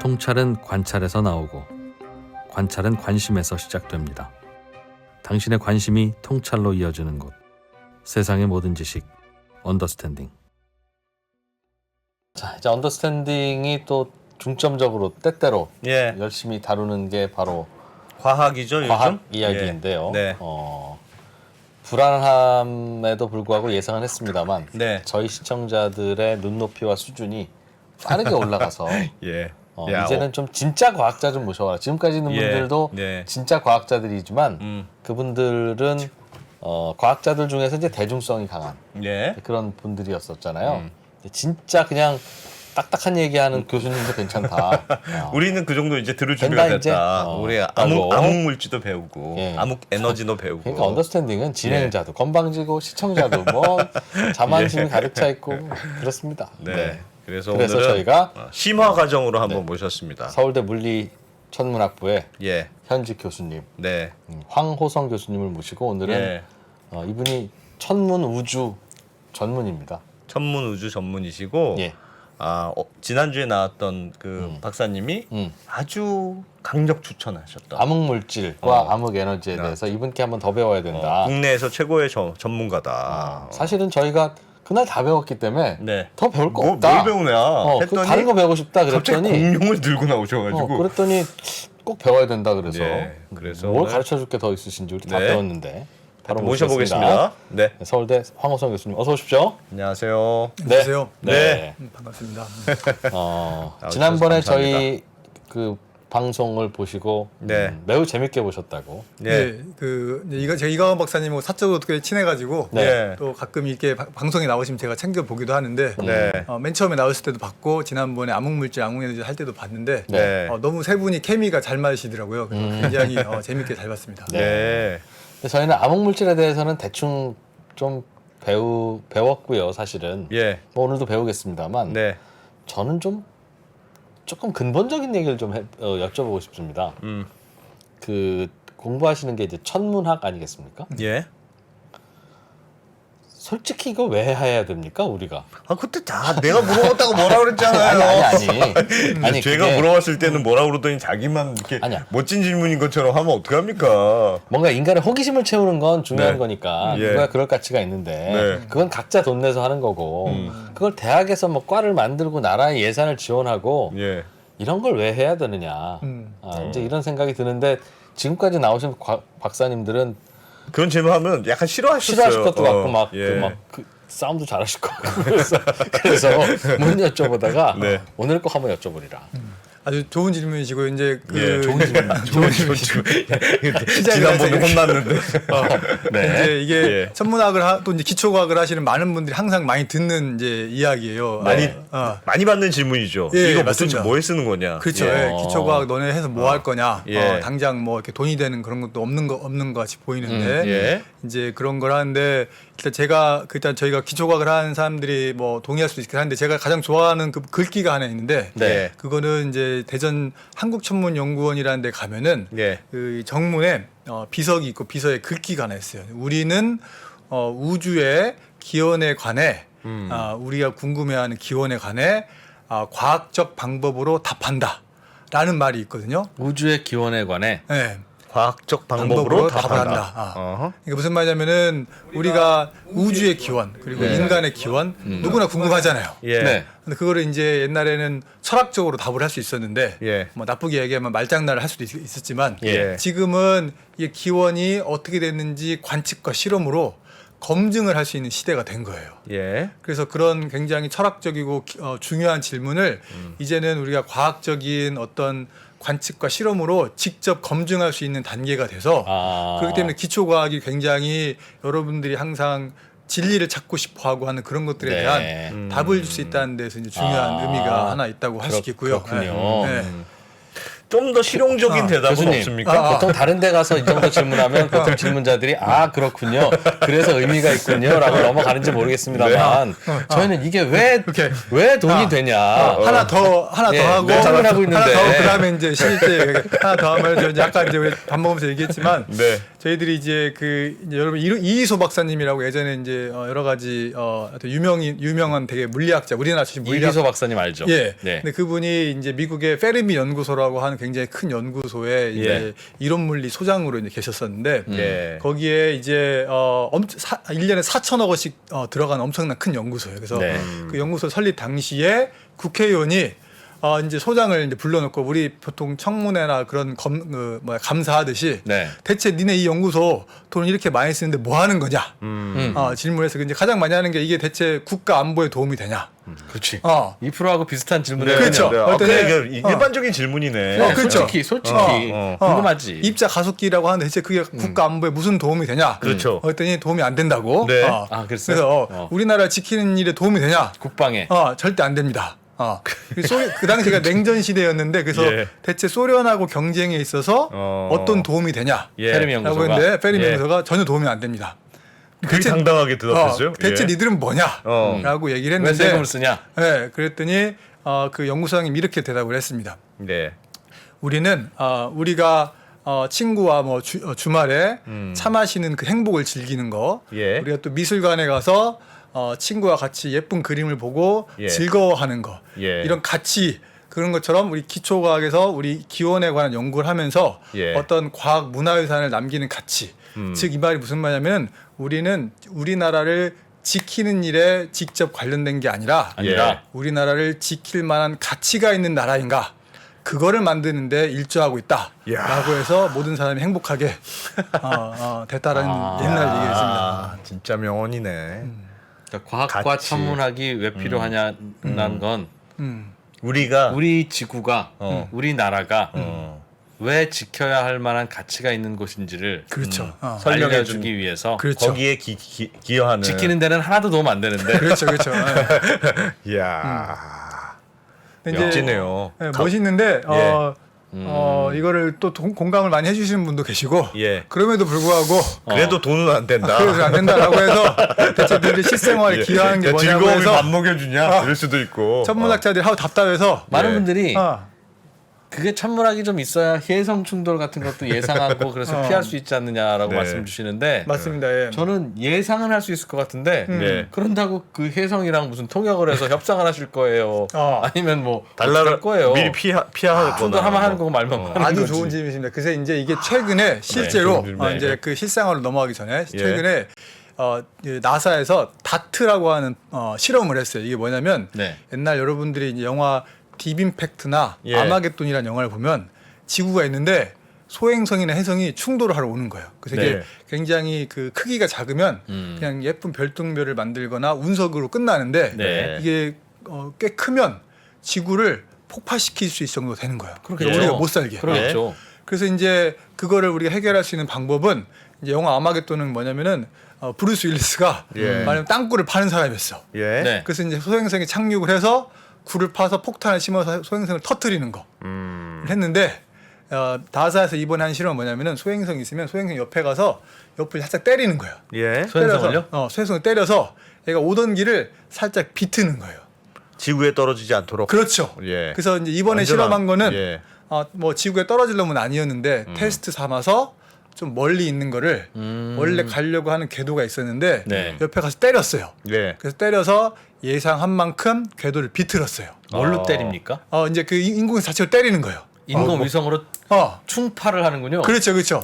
통찰은 관찰에서 나오고 관찰은 관심에서 시작됩니다. 당신의 관심이 통찰로 이어지는 곳. 세상의 모든 지식 언더스탠딩. 자, 이제 언더스탠딩이 또 중점적으로 때때로 예. 열심히 다루는 게 바로 과학이죠, 과학 요즘? 이야기인데요. 네. 불안함에도 불구하고 예상은 했습니다만 네. 저희 시청자들의 눈높이와 수준이 빠르게 올라가서 예. 이제는 좀 진짜 과학자 좀 모셔와라. 지금까지 있는 예. 분들도 네. 진짜 과학자들이지만 그분들은 과학자들 중에서 이제 대중성이 강한 예. 그런 분들이었었잖아요. 진짜 그냥 딱딱한 얘기하는 교수님도 괜찮다. 우리는 그 정도 이제 들을 준비가 된다, 이제? 됐다. 우리 암흑 물질도 배우고, 예. 암흑 에너지도 배우고. 그러니까 언더스탠딩은 진행자도 건방지고 시청자도 뭐 자만심이 가득 차 있고 그렇습니다. 네. 그래서 그래서 오늘은 저희가 심화 과정으로 한번 모셨습니다. 서울대 물리천문학부의 예. 현직 교수님 네. 황호성 교수님을 모시고 오늘은 예. 이분이 천문 우주 전문입니다. 천문 우주 전문이시고, 예. 지난주에 나왔던 그 박사님이 아주 강력 추천하셨던 암흑물질과 암흑에너지에 대해서 이분께 한번 더 배워야 된다. 국내에서 최고의 전문가다. 사실은 저희가 그날 다 배웠기 때문에 네. 더 배울 거 뭘 없다. 배우냐 그 했더니 다른 거 배우고 싶다 갑자기 그랬더니 공룡을 들고 나오셔가지고 그랬더니 꼭 배워야 된다 그래서 네, 그래서 뭘 오늘 가르쳐 줄 게 더 있으신지 우리 다 네. 배웠는데 바로 모셔보겠습니다. 네. 서울대 황호성 교수님 어서 오십시오. 안녕하세요. 안녕하세요. 네. 반갑습니다. 지난번에 감사합니다. 저희 그 방송을 보시고 네. 매우 재밌게 보셨다고. 네, 제가 이가원 박사님하고 사적으로 꽤 친해가지고 네. 또 가끔 이렇게 방송에 나오시면 제가 챙겨 보기도 하는데 네. 맨 처음에 나오실 때도 봤고 지난번에 암흑물질, 암흑에너지 할 때도 봤는데 네. 너무 세 분이 케미가 잘 맞으시더라고요. 그래서 굉장히 재밌게 잘 봤습니다. 네. 근데 저희는 암흑물질에 대해서는 대충 좀 배웠고요. 사실은 예. 뭐 오늘도 배우겠습니다만 네. 저는 조금 근본적인 얘기를 좀 여쭤보고 싶습니다. 그 공부하시는 게 이제 천문학 아니겠습니까? 예. 솔직히 이거 왜 해야 됩니까 우리가? 그때 다 내가 물어봤다고 뭐라 그랬잖아요. 아니 제가 그게 물어봤을 때는 뭐라 그러더니 자기만 이렇게 아니야. 멋진 질문인 것처럼 하면 어떡합니까? 뭔가 인간의 호기심을 채우는 건 중요한 네. 거니까 예. 그거야 그럴 가치가 있는데 네. 그건 각자 돈 내서 하는 거고 그걸 대학에서 뭐 과를 만들고 나라의 예산을 지원하고 예. 이런 걸 왜 해야 되느냐 이제 이런 생각이 드는데 지금까지 나오신 박사님들은 그런 질문하면 약간 싫어하셨어요. 싫어하실 것도 같고 막 예. 그 싸움도 잘하실 것 같고 그래서 못 여쭤보다가 네. 오늘 꼭 한번 여쭤보리라. 아주 좋은 질문이시고 이제 좋은 질문. 좋은 질문. 지난번에 혼났는데. 네. 이제 이게 예. 천문학을 또 이제 기초과학을 하시는 많은 분들이 항상 많이 듣는 이제 이야기예요. 많이 받는 질문이죠. 예, 이거 맞습니다. 도대체 뭐에 쓰는 거냐? 그렇죠. 예. 예. 기초과학 너네 해서 뭐 할 거냐. 예. 당장 뭐 이렇게 돈이 되는 그런 것도 없는 것 같이 보이는데 예. 이제 그런 걸 하는데 일단 저희가 기초과학을 하는 사람들이 뭐 동의할 수도 있긴 한데 제가 가장 좋아하는 그 글귀가 하나 있는데 네. 그거는 이제 대전 한국천문연구원이라는 데 가면은 예. 그 정문에 비석이 있고 비석에 글귀가 하나 있어요. 우리는 우주의 기원에 관해 우리가 궁금해하는 기원에 관해 과학적 방법으로 답한다라는 말이 있거든요. 우주의 기원에 관해 네. 과학적 방법으로 답을 한다. 그러니까 무슨 말이냐면은 우리가 우주의 기원 그리고 인간의 기원 누구나 궁금하잖아요. 예. 네. 근데 그거를 이제 옛날에는 철학적으로 답을 할 수 있었는데 예. 뭐 나쁘게 얘기하면 말장난을 할 수도 있었지만 예. 지금은 이 기원이 어떻게 됐는지 관측과 실험으로 검증을 할 수 있는 시대가 된 거예요. 예. 그래서 그런 굉장히 철학적이고 중요한 질문을 이제는 우리가 과학적인 어떤 관측과 실험으로 직접 검증할 수 있는 단계가 돼서 그렇기 때문에 기초과학이 굉장히 여러분들이 항상 진리를 찾고 싶어하고 하는 그런 것들에 네. 대한 답을 줄 수 있다는 데서 이제 중요한 의미가 하나 있다고 할 수 있겠고요. 그렇군요. 네. 좀 더 실용적인 대답은 교수님, 없습니까? 보통 다른 데 가서 이 정도 질문하면 보통 질문자들이 그렇군요. 그래서 의미가 있군요라고 넘어가는지 모르겠습니다만 저희는 이게 왜 돈이 되냐. 하나 더 하고 네, 하고 있는데. 하나 더 하고 그다음에 이제 실제 하나 더 하면 약간 이제 우리 밥 먹으면서 얘기했지만 네. 저희들이 이제 이제 여러분 이희소 박사님이라고 예전에 이제 여러 가지 유명한 되게 물리학자 우리나라 출신 물리학 이희소 박사님 알죠? 예. 네. 근데 그분이 이제 미국의 페르미 연구소라고 하는 굉장히 큰 연구소에 이제 이론 물리 소장으로 이제 계셨었는데 예. 거기에 이제 1년에 4천억 원씩 들어가는 엄청난 큰 연구소예요. 그래서 네. 그 연구소 설립 당시에 국회의원이 이제 소장을 이제 불러놓고 우리 보통 청문회나 그런 감사하듯이 네. 대체 니네 이 연구소 돈 이렇게 많이 쓰는데 뭐 하는 거냐 질문해서 이제 가장 많이 하는 게 이게 대체 국가 안보에 도움이 되냐. 그렇지. 어. 2%하고 비슷한 질문을 그렇죠. 이게 일반적인 질문이네. 그렇죠. 솔직히 어. 궁금하지. 입자 가속기라고 하는데 대체 그게 국가 안보에 무슨 도움이 되냐? 그렇죠. 그랬더니 도움이 안 된다고. 네. 그랬어요? 그래서 우리나라 지키는 일에 도움이 되냐? 국방에. 절대 안 됩니다. 그 당시가 냉전 시대였는데 그래서 예. 대체 소련하고 경쟁에 있어서 어떤 도움이 되냐? 페르미 라고 연구소가. 했는데 페르미 예. 연구소가 전혀 도움이 안 됩니다. 되게 당당하게 대답했어요. 대체 예. 니들은 뭐냐? 라고 얘기를 왜 했는데 세금을 쓰냐? 네, 그랬더니 그 연구소장님이 이렇게 대답을 했습니다. 네. 우리는 우리가 친구와 뭐 주말에 차 마시는 그 행복을 즐기는 거, 예. 우리가 또 미술관에 가서 친구와 같이 예쁜 그림을 보고 예. 즐거워하는 거, 예. 이런 가치 그런 것처럼 우리 기초과학에서 우리 기원에 관한 연구를 하면서 예. 어떤 과학 문화유산을 남기는 가치, 즉 이 말이 무슨 말이냐면 우리는 우리나라를 지키는 일에 직접 관련된 게 아니라 우리나라를 지킬 만한 가치가 있는 나라인가 그거를 만드는데 일조하고 있다라고 해서 모든 사람이 행복하게 됐다라는 옛날 얘기를 했습니다. 진짜 명언이네. 그러니까 과학과 가치. 천문학이 왜 필요하냐는 건 우리가 우리 지구가 우리나라가 어. 왜 지켜야 할 만한 가치가 있는 곳인지를 그렇죠. 설명해 알려주기 위해서 그렇죠. 거기에 기여하는. 지키는 데는 하나도 도움 안 되는데 그렇죠, 그렇죠. 이야. 근데 이제 멋지네요. 멋있는데 이거를 또 공감을 많이 해주시는 분도 계시고 예. 그럼에도 불구하고 그래도 돈은 안 된다. 그래서 안 된다라고 해서 대체 너희들 실생활에 예. 기여하는 게 야, 뭐냐고 즐거움을 해서 밥 먹여주냐? 이럴 수도 있고. 천문학자들이 하고 답답해서 많은 예. 분들이 어, 그게 천문학이 좀 있어야 해성 충돌 같은 것도 예상하고 그래서 피할 수 있지 않느냐라고 네. 말씀 주시는데 맞습니다. 예. 저는 예상은 할 수 있을 것 같은데 네. 그런다고 그 해성이랑 무슨 통역을 해서 협상을 하실 거예요. 아니면 뭐 달러를 할 거예요. 미리 피하거나. 충돌하면 하는 거고 말만 하는 아주 거지. 좋은 질문입니다. 그래서 이제 이게 최근에 실제로 좋은 질문이네. 이제 그 실생활로 넘어가기 전에 최근에 나사에서 다트라고 하는 실험을 했어요. 이게 뭐냐면 네. 옛날 여러분들이 이제 영화 딥임팩트나 예. 아마겟돈이라는 영화를 보면 지구가 있는데 소행성이나 행성이 충돌을 하러 오는 거예요. 그래서 이게 네. 굉장히 그 크기가 작으면 그냥 예쁜 별똥별을 만들거나 운석으로 끝나는데 네. 이게 꽤 크면 지구를 폭파시킬 수 있을 정도 되는 거예요. 그렇겠죠. 우리가 못 살게. 그렇죠. 그래서 이제 그거를 우리가 해결할 수 있는 방법은 이제 영화 아마겟돈은 뭐냐면은 브루스 윌리스가 말하면 땅굴을 파는 사람이었어. 예. 네. 그래서 이제 소행성에 착륙을 해서 굴을 파서 폭탄을 심어서 소행성을 터뜨리는 거 했는데 나사에서 이번에 한 실험은 뭐냐면은 소행성이 있으면 소행성 옆에 가서 옆을 살짝 때리는 거예요. 예. 소행성을요? 소행성을 때려서 얘가 오던 길을 살짝 비트는 거예요. 지구에 떨어지지 않도록. 그렇죠. 예. 그래서 이제 이번에 안전한- 실험한 거는 예. 뭐 지구에 떨어지려면 아니었는데 테스트 삼아서 좀 멀리 있는 거를 원래 가려고 하는 궤도가 있었는데 네. 옆에 가서 때렸어요. 예. 그래서 때려서 예상한 만큼 궤도를 비틀었어요. 뭘로 때립니까? 이제 그 인공 자체로 때리는 거예요. 인공위성으로 충파를 하는군요. 그렇죠, 그렇죠.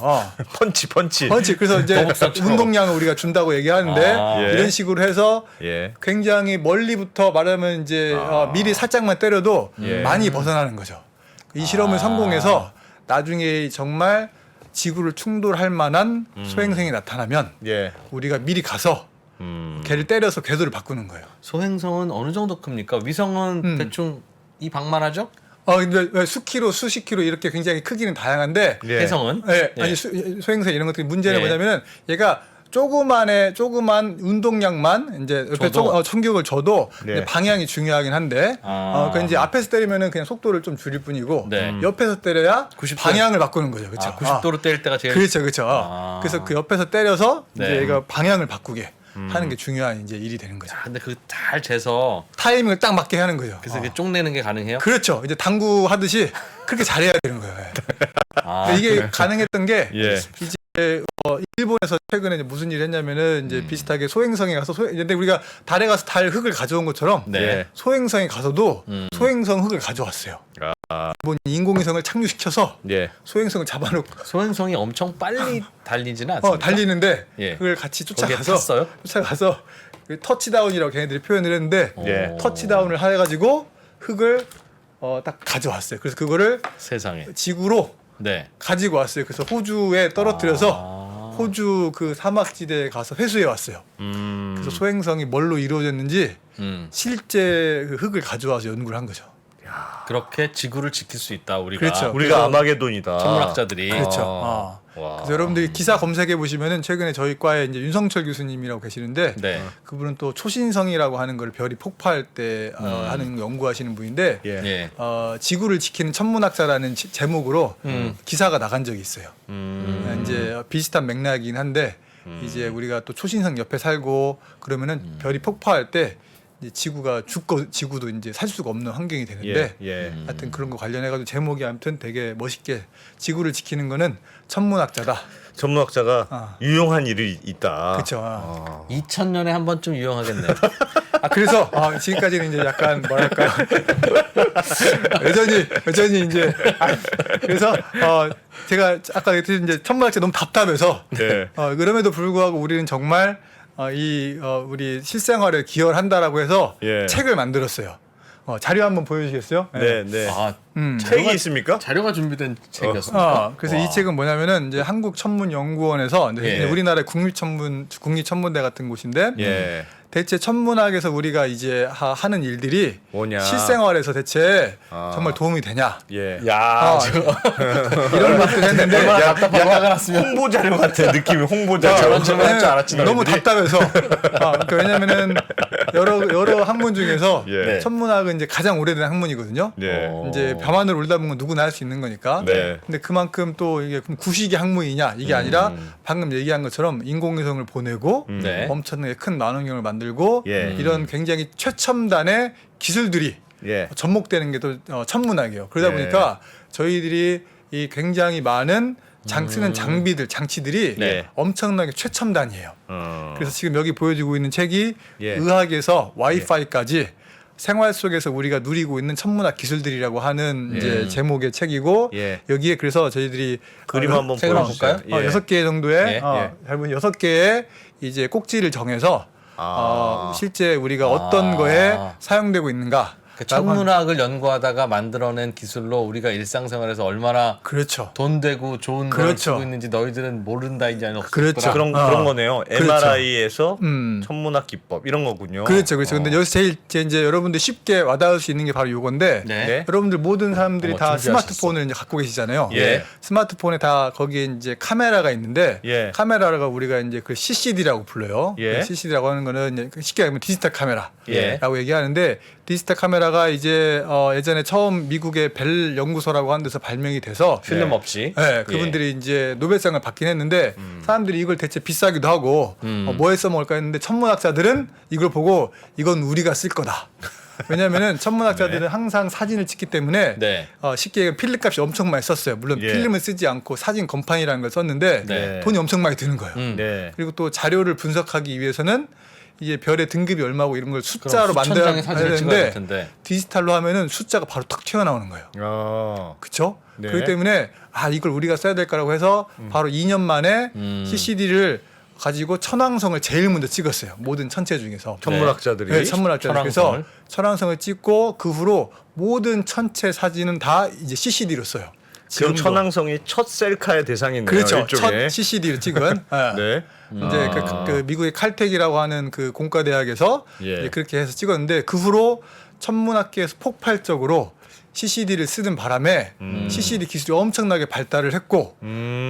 펀치. 펀치. 그래서 이제 거북선처럼. 운동량을 우리가 준다고 얘기하는데 예. 이런 식으로 해서 예. 굉장히 멀리부터 말하면 이제 미리 살짝만 때려도 예. 많이 벗어나는 거죠. 이 실험을 성공해서 나중에 정말 지구를 충돌할 만한 소행성이 나타나면 예. 우리가 미리 가서 걔를 때려서 궤도를 바꾸는 거예요. 소행성은 어느 정도 큽니까? 위성은 대충 이 방만하죠? 근데 왜 수키로 수십 킬로 이렇게 굉장히 크기는 다양한데 예. 해성은? 예, 예. 아니 소행성 이런 것들이 문제는 예. 뭐냐면은 얘가 조그만 운동량만 이제 옆에 총격을 줘도 네. 이제 방향이 중요하긴 한데 그러니까 이제 앞에서 때리면은 그냥 속도를 좀 줄일 뿐이고 네. 옆에서 때려야 90도. 방향을 바꾸는 거죠. 그렇죠. 90도로 때릴 때가 제일 그렇죠. 그래서 그 옆에서 때려서 네. 이제 얘가 방향을 바꾸게 하는 게 중요한 이제 일이 되는 거죠. 아, 근데 그 잘 재서 타이밍을 딱 맞게 하는 거죠. 그래서 이게 쪽내는 게 가능해요? 그렇죠. 이제 당구 하듯이 그렇게 잘해야 되는 거예요. 아, 근데 이게 가능했던 게 예. 이제 일본에서 최근에 이제 무슨 일을 했냐면은 이제 비슷하게 소행성에 가서 근데 우리가 달에 가서 달 흙을 가져온 것처럼 네. 소행성에 가서도 소행성 흙을 가져왔어요. 일본이 인공위성을 착륙시켜서 예. 소행성을 잡아놓고 소행성이 엄청 빨리 달리지는 않습니다. 달리는데 예. 그걸 같이 거기에 쫓아가서 탔어요? 그 터치다운이라고 걔네들이 표현을 했는데 예. 터치다운을 해가지고 흙을 딱 가져왔어요. 그래서 그거를 세상에. 지구로 네. 가지고 왔어요. 그래서 호주에 떨어뜨려서 호주 그 사막지대에 가서 회수해 왔어요. 그래서 소행성이 뭘로 이루어졌는지 실제 그 흙을 가져와서 연구를 한 거죠. 그렇게 지구를 지킬 수 있다 우리가. 그렇죠. 우리가 그래서- 아마게돈이다. 천문학자들이. 그렇죠. 와. 그래서 여러분들이 기사 검색해 보시면은 최근에 저희 과에 이제 윤성철 교수님이라고 계시는데 네. 그분은 또 초신성이라고 하는 걸 별이 폭파할 때 하는 연구하시는 분인데 예. 예. 지구를 지키는 천문학자라는 제목으로 기사가 나간 적이 있어요. 이제 비슷한 맥락이긴 한데 이제 우리가 또 초신성 옆에 살고 그러면은 별이 폭파할 때 이제 지구도 이제 살 수가 없는 환경이 되는데 예. 하여튼 그런 거 관련해가지고 제목이 아무튼 되게 멋있게 지구를 지키는 거는 천문학자다. 전문학자가 유용한 일이 있다. 그렇죠. 2000년에 한 번쯤 유용하겠네요. 그래서 지금까지는 이제 약간 뭐랄까요 여전히 이제 그래서 제가 아까 얘기했듯이 이제 천문학자 너무 답답해서 네. 그럼에도 불구하고 우리는 정말 우리 실생활에 기여를 한다라고 해서 예. 책을 만들었어요. 자료 한번 보여주시겠어요? 네, 네. 아, 책이 있습니까? 자료가 준비된 책이었습니다. 그래서 이 책은 뭐냐면은 이제 한국천문연구원에서 예. 우리나라의 국립천문대 같은 곳인데 예. 대체 천문학에서 우리가 이제 하는 일들이 뭐냐? 실생활에서 대체 정말 도움이 되냐 예. 야, 이런 것들 했는데 얼마나 답답한 화가 났으면 홍보 자료 같아. 느낌이 홍보 자료. 저런 질문 할 줄 알았지. 너무 너희들이. 답답해서 그러니까 왜냐면은 여러 학문 중에서 예. 천문학은 이제 가장 오래된 학문이거든요. 네. 이제 밤하늘 울다 보면 누구나 할 수 있는 거니까. 네. 근데 그만큼 또 이게 그럼 구식의 학문이냐 이게 아니라 방금 얘기한 것처럼 인공위성을 보내고 네. 엄청나게 큰 만원경을 만들고 예. 이런 굉장히 최첨단의 기술들이 예. 접목되는 게 또 천문학이에요. 그러다 예. 보니까 저희들이 이 굉장히 많은 쓰는 장치들이 네. 엄청나게 최첨단이에요. 그래서 지금 여기 보여지고 있는 책이 예. 의학에서 와이파이까지 생활 속에서 우리가 누리고 있는 천문학 기술들이라고 하는 이제 제목의 책이고 예. 여기에 그래서 저희들이 그림 한번 책을 한번 보여주세요. 볼까요? 여섯 개 정도의 예. 짧은 6개의 이제 꼭지를 정해서 실제 우리가 어떤 아. 거에 사용되고 있는가. 그 천문학을 연구하다가 만들어낸 기술로 우리가 일상생활에서 얼마나 그렇죠. 돈 되고 좋은 걸 그렇죠. 쓰고 있는지 너희들은 모른다 이제 아니 그렇죠. 그런 거네요. 그렇죠. MRI에서 음. 천문학 기법 이런 거군요. 그렇죠. 근데 여기서 제일 이제 여러분들 쉽게 와닿을 수 있는 게 바로 이건데 네. 네. 여러분들 모든 사람들이 다 준비하셨어. 스마트폰을 이제 갖고 계시잖아요. 예. 스마트폰에 다 거기에 이제 카메라가 있는데 예. 카메라가 우리가 이제 그 CCD라고 불러요. 예. 그 CCD라고 하는 거는 이제 쉽게 얘기하면 디지털 카메라라고 예. 얘기하는데 디지털 카메라가 이제 예전에 처음 미국의 벨 연구소라고 하는 데서 발명이 돼서 필름 없이. 네, 그분들이 이제 노벨상을 받긴 했는데 사람들이 이걸 대체 비싸기도 하고 뭐에 써먹을까 했는데 천문학자들은 이걸 보고 이건 우리가 쓸 거다. 왜냐하면은 천문학자들은 항상 사진을 찍기 때문에 네. 쉽게 얘기하면 필름 값이 엄청 많이 썼어요. 물론 예. 필름을 쓰지 않고 사진 건판이라는 걸 썼는데 네. 돈이 엄청 많이 드는 거예요. 네. 그리고 또 자료를 분석하기 위해서는 이게 별의 등급이 얼마고 이런 걸 숫자로 그럼 수천 만들어야 장의 사진을 찍어야 될 되는데 텐데. 디지털로 하면은 숫자가 바로 탁 튀어나오는 거예요. 그렇죠? 네. 그렇기 때문에 이걸 우리가 써야 될 거라고 해서 바로 2년 만에 CCD를 가지고 천왕성을 제일 먼저 찍었어요. 모든 천체 중에서. 천문학자들이 네, 천문학자들. 그래서 천왕성을? 천왕성을 찍고 그 후로 모든 천체 사진은 다 이제 CCD로 써요. 그럼 지금도. 천왕성이 첫 셀카의 대상이네요. 그렇죠. 일종의. 첫 CCD를 찍은. 네. 네. 이제 그 미국의 칼텍이라고 하는 그 공과대학에서 예. 이제 그렇게 해서 찍었는데 그 후로 천문학계에서 폭발적으로 CCD를 쓰는 바람에 CCD 기술이 엄청나게 발달을 했고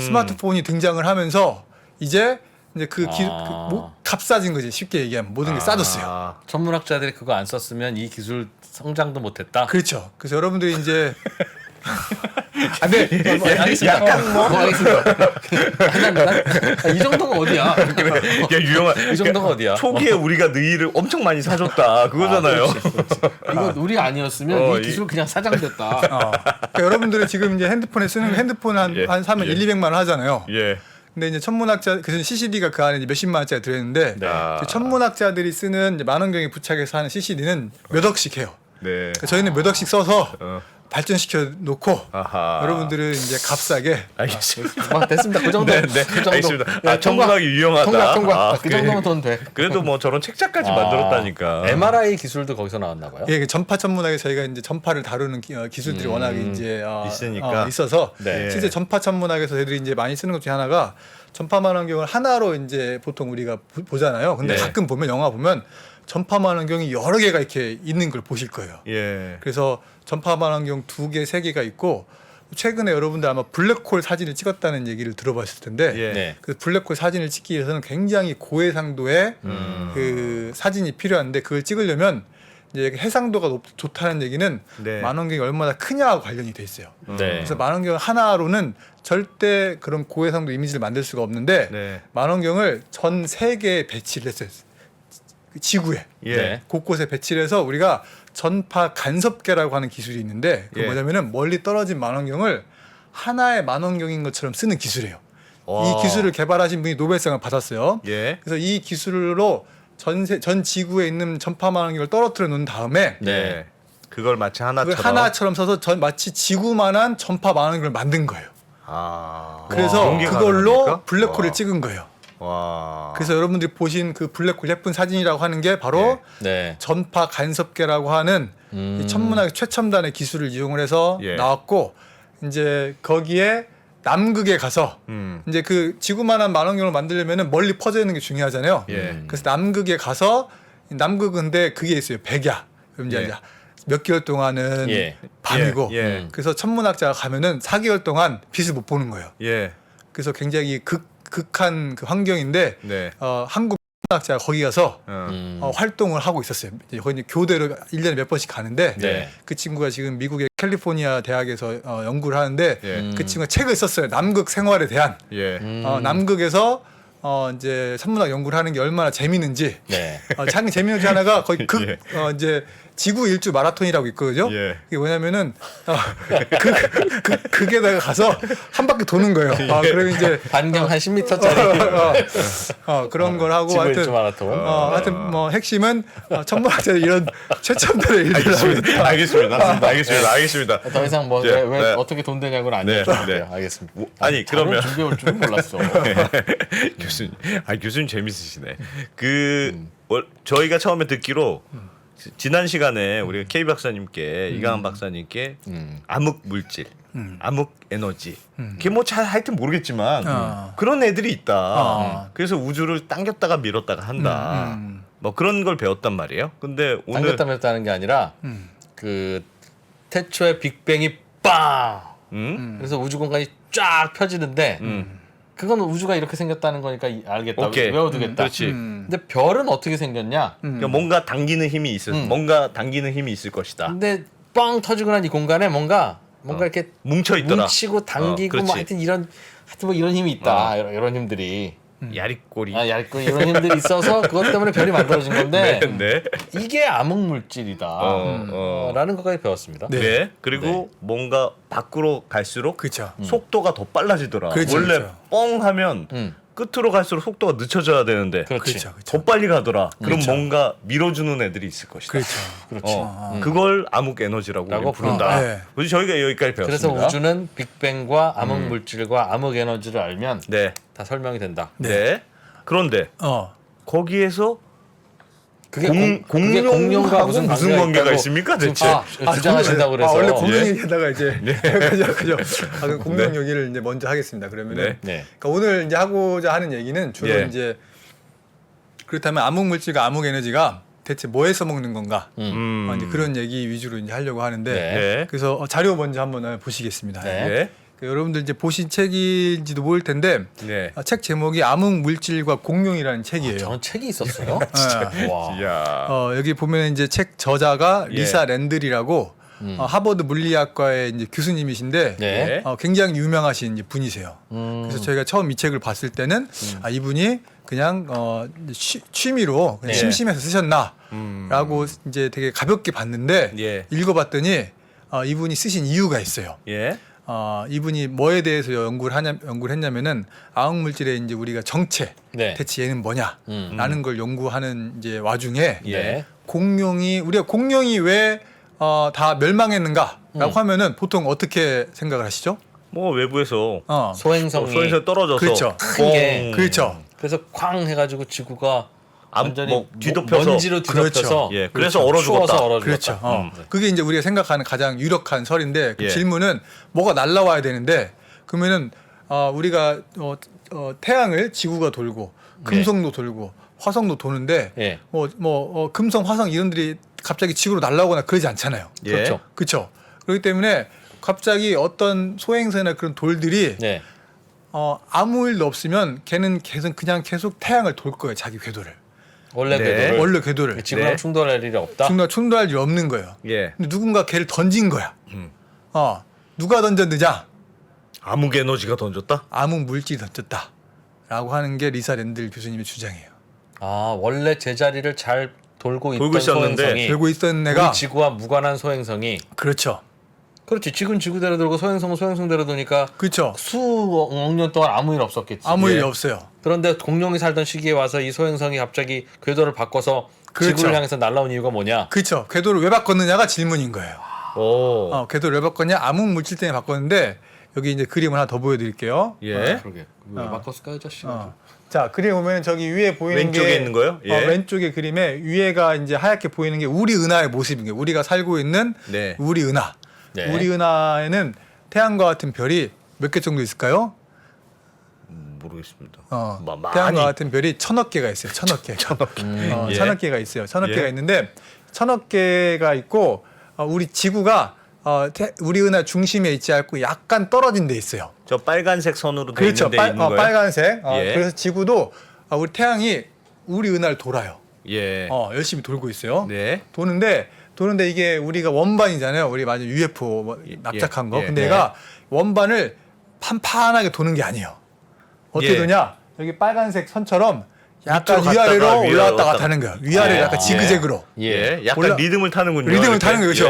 스마트폰이 등장을 하면서 이제 이제 값싸진 거지. 쉽게 얘기하면 모든 게 싸졌어요. 천문학자들이 그거 안 썼으면 이 기술 성장도 못했다. 그렇죠. 그래서 여러분들이 이제 네, 약간 뭐 알겠습니다. 이 정도가 어디야? 유용한. 이 정도가 어디야? 초기에 우리가 너희를 엄청 많이 사줬다 그거잖아요. 그렇지. 이거 우리 아니었으면 이 기술 그냥 사장됐다. 그러니까 여러분들이 지금 이제 핸드폰에 쓰는 핸드폰 한 사면 1, 200만 원 하잖아요. 예. 근데 이제 천문학자 그래서 CCD가 그 안에 이제 몇십만 원짜리 들어있는데 그 천문학자들이 쓰는 이제 만원경에 부착해서 하는 CCD는 몇 억씩 해요. 네. 그러니까 저희는 몇 억씩 써서 발전시켜 놓고 여러분들은 이제 값싸게 알겠습니다. 됐습니다. 그 정도. 네, 그 정도. 알겠습니다. 천문학이 유용하다. 통과. 그 정도면 돈 돼. 그래도 뭐 저런 책자까지 만들었다니까. MRI 기술도 거기서 나왔나 봐요. 예, 전파 천문학에 저희가 이제 전파를 다루는 기술들이 워낙 이제 있으니까. 있어서 네. 실제 전파 천문학에서 저희들이 이제 많이 쓰는 것 중에 하나가 전파 만원경을 하나로 이제 보통 우리가 보잖아요. 근데 네. 가끔 보면 영화 보면 전파 만원경이 여러 개가 이렇게 있는 걸 보실 거예요. 예. 그래서 전파 만원경 2개, 3개가 있고 최근에 여러분들 아마 블랙홀 사진을 찍었다는 얘기를 들어봤을 텐데 예. 네. 그 블랙홀 사진을 찍기 위해서는 굉장히 고해상도의 그 사진이 필요한데 그걸 찍으려면 이제 해상도가 좋다는 얘기는 네. 만원경이 얼마나 크냐와 관련이 돼 있어요. 네. 그래서 만원경 하나로는 절대 그런 고해상도 이미지를 만들 수가 없는데 네. 만원경을 전 세계에 배치를 했어요. 지구에 예. 네. 곳곳에 배치를 해서 우리가 전파 간섭계라고 하는 기술이 있는데 그게 예. 뭐냐면은 멀리 떨어진 만원경을 하나의 만원경인 것처럼 쓰는 기술이에요. 와. 이 기술을 개발하신 분이 노벨상을 받았어요. 예. 그래서 이 기술로 전 지구에 있는 전파 만원경을 떨어뜨려 놓은 다음에 네. 그걸 마치 하나처럼. 그걸 하나처럼 써서 마치 지구만한 전파 만원경을 만든 거예요. 그래서 그런 게 그걸로 가능합니까? 블랙홀을 와. 찍은 거예요. 와. 그래서 여러분들이 보신 그 블랙홀 예쁜 사진이라고 하는 게 바로 네. 전파 간섭계라고 하는 이 천문학의 최첨단의 기술을 이용을 해서 예. 나왔고 이제 거기에 남극에 가서 이제 그 지구만한 만원경을 만들려면은 멀리 퍼져 있는 게 중요하잖아요. 예. 그래서 남극에 가서 남극은 근데 그게 있어요. 백야. 그럼 이제 예. 몇 개월 동안은 예. 밤이고 예. 예. 그래서 천문학자가 가면은 4개월 동안 빛을 못 보는 거예요. 예. 그래서 굉장히 극한 그 환경인데 네. 한국 천문학자가 거기 가서 음. 활동을 하고 있었어요. 이제 거기 교대로 1년에 몇 번씩 가는데 네. 그 친구가 지금 미국의 캘리포니아 대학에서 연구를 하는데 예. 그 친구가 책을 썼어요. 남극 생활에 대한 예. 남극에서 이제 천문학 연구를 하는 게 얼마나 재미있는지 네. 자기 재미있는 중 하나가 거의 예. 이제 지구 일주 마라톤이라고 있거든요. 예. 이게 뭐냐면은 극에다가 가서 한 바퀴 도는 거예요. 그리고 이제 반경 한 10m짜리 그런 걸 하고 지구 하여튼 일주 마라톤. 하여튼 뭐 핵심은 천문학자들 이런 최첨단의 일들을 하고 알겠습니다. 더 이상 뭐 네, 왜 네. 어떻게 돈 되냐고는 안 네, 여쭤볼게요. 네. 알겠습니다. 아니, 그러면- 준비해 올 줄은 몰랐어. 교수님, 교수님 재밌으시네. 저희가 처음에 듣기로 지난 시간에 우리가 K 박사님께 이강한 박사님께 암흑 물질, 암흑 에너지, 그게 뭐 잘 하여튼 모르겠지만 그런 애들이 있다. 그래서 우주를 당겼다가 밀었다가 한다. 뭐 그런 걸 배웠단 말이에요. 근데 오늘 당겼다 밀었다는 게 아니라 그 태초에 빅뱅이 빵. 그래서 우주 공간이 쫙 펴지는데 그건 우주가 이렇게 생겼다는 거니까 알겠다. 오케이. 외워두겠다. 그렇지. 근데 별은 어떻게 생겼냐? 그러니까 뭔가 당기는 힘이 있을 것이다. 근데 빵 터지고 난 이 공간에 뭔가 이렇게 뭉쳐 있더라. 뭉치고 당기고 그렇지. 뭐 하여튼 뭐 이런 힘이 있다. 이런 힘들이. 야릿꼬리. 얇고 이런 힘들이 있어서 그것 때문에 별이 만들어진 건데 네. 이게 암흑 물질이다. 라는 것까지 배웠습니다. 네. 그리고 뭔가 밖으로 갈수록 그렇죠. 속도가 더 빨라지더라. 그렇죠, 원래 그렇죠. 뻥 하면 끝으로 갈수록 속도가 늦춰져야 되는데 그렇지. 그렇죠. 더 빨리 가더라. 그럼 그렇죠. 뭔가 밀어주는 애들이 있을 것이다. 그렇죠. 그걸 암흑 에너지라고 우리는 부른다. 네. 그래서 저희가 여기까지 배웠습니다. 그래서 우주는 빅뱅과 암흑 물질과 암흑 에너지를 알면 네. 다 설명이 된다. 네. 그런데 거기에서 그게 공룡과 무슨 관계가 있다고 있습니까, 지금 대체? 주장하신다고 그래서 원래 공룡 얘기하다가 이제 그죠. 그럼 공룡 네. 얘기를 이제 먼저 하겠습니다. 그러면은 네. 그러니까 오늘 이제 하고자 하는 얘기는 주로 예. 이제 그렇다면 암흑 물질과 암흑 에너지가 대체 뭐에서 먹는 건가? 이제 그런 얘기 위주로 이제 하려고 하는데 네. 네. 그래서 자료 먼저 한번 보시겠습니다. 네. 네. 여러분들 이제 보신 책인지도 모를 텐데 네. 책 제목이 암흑 물질과 공룡이라는 책이에요. 저는 책이 있었어요. 네. 와. 이야. 여기 보면 이제 책 저자가 예. 리사 랜들이라고 하버드 물리학과의 이제 교수님이신데 네. 굉장히 유명하신 이제 분이세요. 그래서 저희가 처음 이 책을 봤을 때는 이분이 그냥 취미로 그냥 네. 심심해서 쓰셨나라고 이제 되게 가볍게 봤는데 예. 읽어봤더니 이분이 쓰신 이유가 있어요. 예. 이분이 뭐에 대해서 연구를 했냐면은 암흑 물질의 이제 우리가 정체, 네. 대체 얘는 뭐냐라는 걸 연구하는 이제 와중에 예. 우리가 공룡이 왜 다 멸망했는가라고 하면은 보통 어떻게 생각을 하시죠? 뭐 외부에서 소행성이 소에서 떨어져서 그렇죠. 큰 게. 그렇죠. 그래서 쾅 해가지고 지구가 완전히 뭐 뒤덮여서. 먼지로 뒤덮여서 그렇죠. 예. 그래서 얼어 추워서 죽었다. 얼어 죽었다. 그렇죠. 그게 이제 우리가 생각하는 가장 유력한 설인데 그 예. 질문은 뭐가 날라와야 되는데 그러면은 우리가 태양을 지구가 돌고 금성도 돌고 화성도 도는데 예. 금성, 화성 이런들이 갑자기 지구로 날라오거나 그러지 않잖아요. 예. 그렇죠. 그렇죠. 그렇기 때문에 갑자기 어떤 소행성이나 그런 돌들이 네. 아무 일도 없으면 걔는 계속 태양을 돌 거예요. 자기 궤도를. 원래 네. 궤도를 원래 궤도를. 지구랑 네. 충돌할 일이 없다. 충돌할 일이 없는 거예요. 예. 근데 누군가 걔를 던진 거야. 음. 누가 던졌느냐? 암흑 에너지가 던졌다? 암흑 물질이 던졌다. 라고 하는 게 리사 랜들 교수님의 주장이에요. 원래 제자리를 잘 돌고 돌고 있던 있었는데 소행성이 들고 있던 우리 애가 지구와 무관한 소행성이 그렇죠. 그렇지. 지구는 지구대로 돌고 소행성은 소행성대로 도니까 그렇죠. 수억 년 동안 아무 일 없었겠지. 아무 일이 예. 없어요. 그런데 공룡이 살던 시기에 와서 이 소행성이 갑자기 궤도를 바꿔서 그렇죠. 지구를 향해서 날아온 이유가 뭐냐? 그렇죠. 궤도를 왜 바꿨느냐가 질문인 거예요. 오. 궤도를 왜 바꿨냐? 암흑 물질 때문에 바꿨는데 여기 이제 그림 하나 더 보여드릴게요. 예. 그러게. 왜 바꿨을까 이 자식? 자, 그림 보면 저기 위에 보이는 왼쪽에 게 있는 거요? 예. 왼쪽의 그림에 위에가 이제 하얗게 보이는 게 우리 은하의 모습인 거예요. 우리가 살고 있는 네. 우리 은하. 네. 우리 은하에는 태양과 같은 별이 몇 개 정도 있을까요? 모르겠습니다. 태양과 많이. 같은 별이 1000억 개가 있어요. 1000억 개. 예. 1000억 개가 있어요. 1000억 예. 개가 있는데 1000억 개가 있고 우리 지구가 우리 은하 중심에 있지 않고 약간 떨어진 데 있어요. 저 빨간색 선으로 돼 그렇죠. 있는 데 있는 거예요? 빨간색. 예. 그래서 지구도 우리 태양이 우리 은하를 돌아요. 예. 열심히 돌고 있어요. 네. 도는데 이게 우리가 원반이잖아요. 우리 맞아 UFO 납작한 거. 예. 근데 네. 얘가 원반을 판판하게 도는 게 아니에요. 어떻게 예. 도냐? 여기 빨간색 선처럼 약간 밑으로 위아래로 갔다가 올라왔다 위로 갔다 하는 거예요. 위아래로 아. 약간 지그재그로. 예. 약간 리듬을 타는군요. 리듬을 이렇게. 타는 거죠.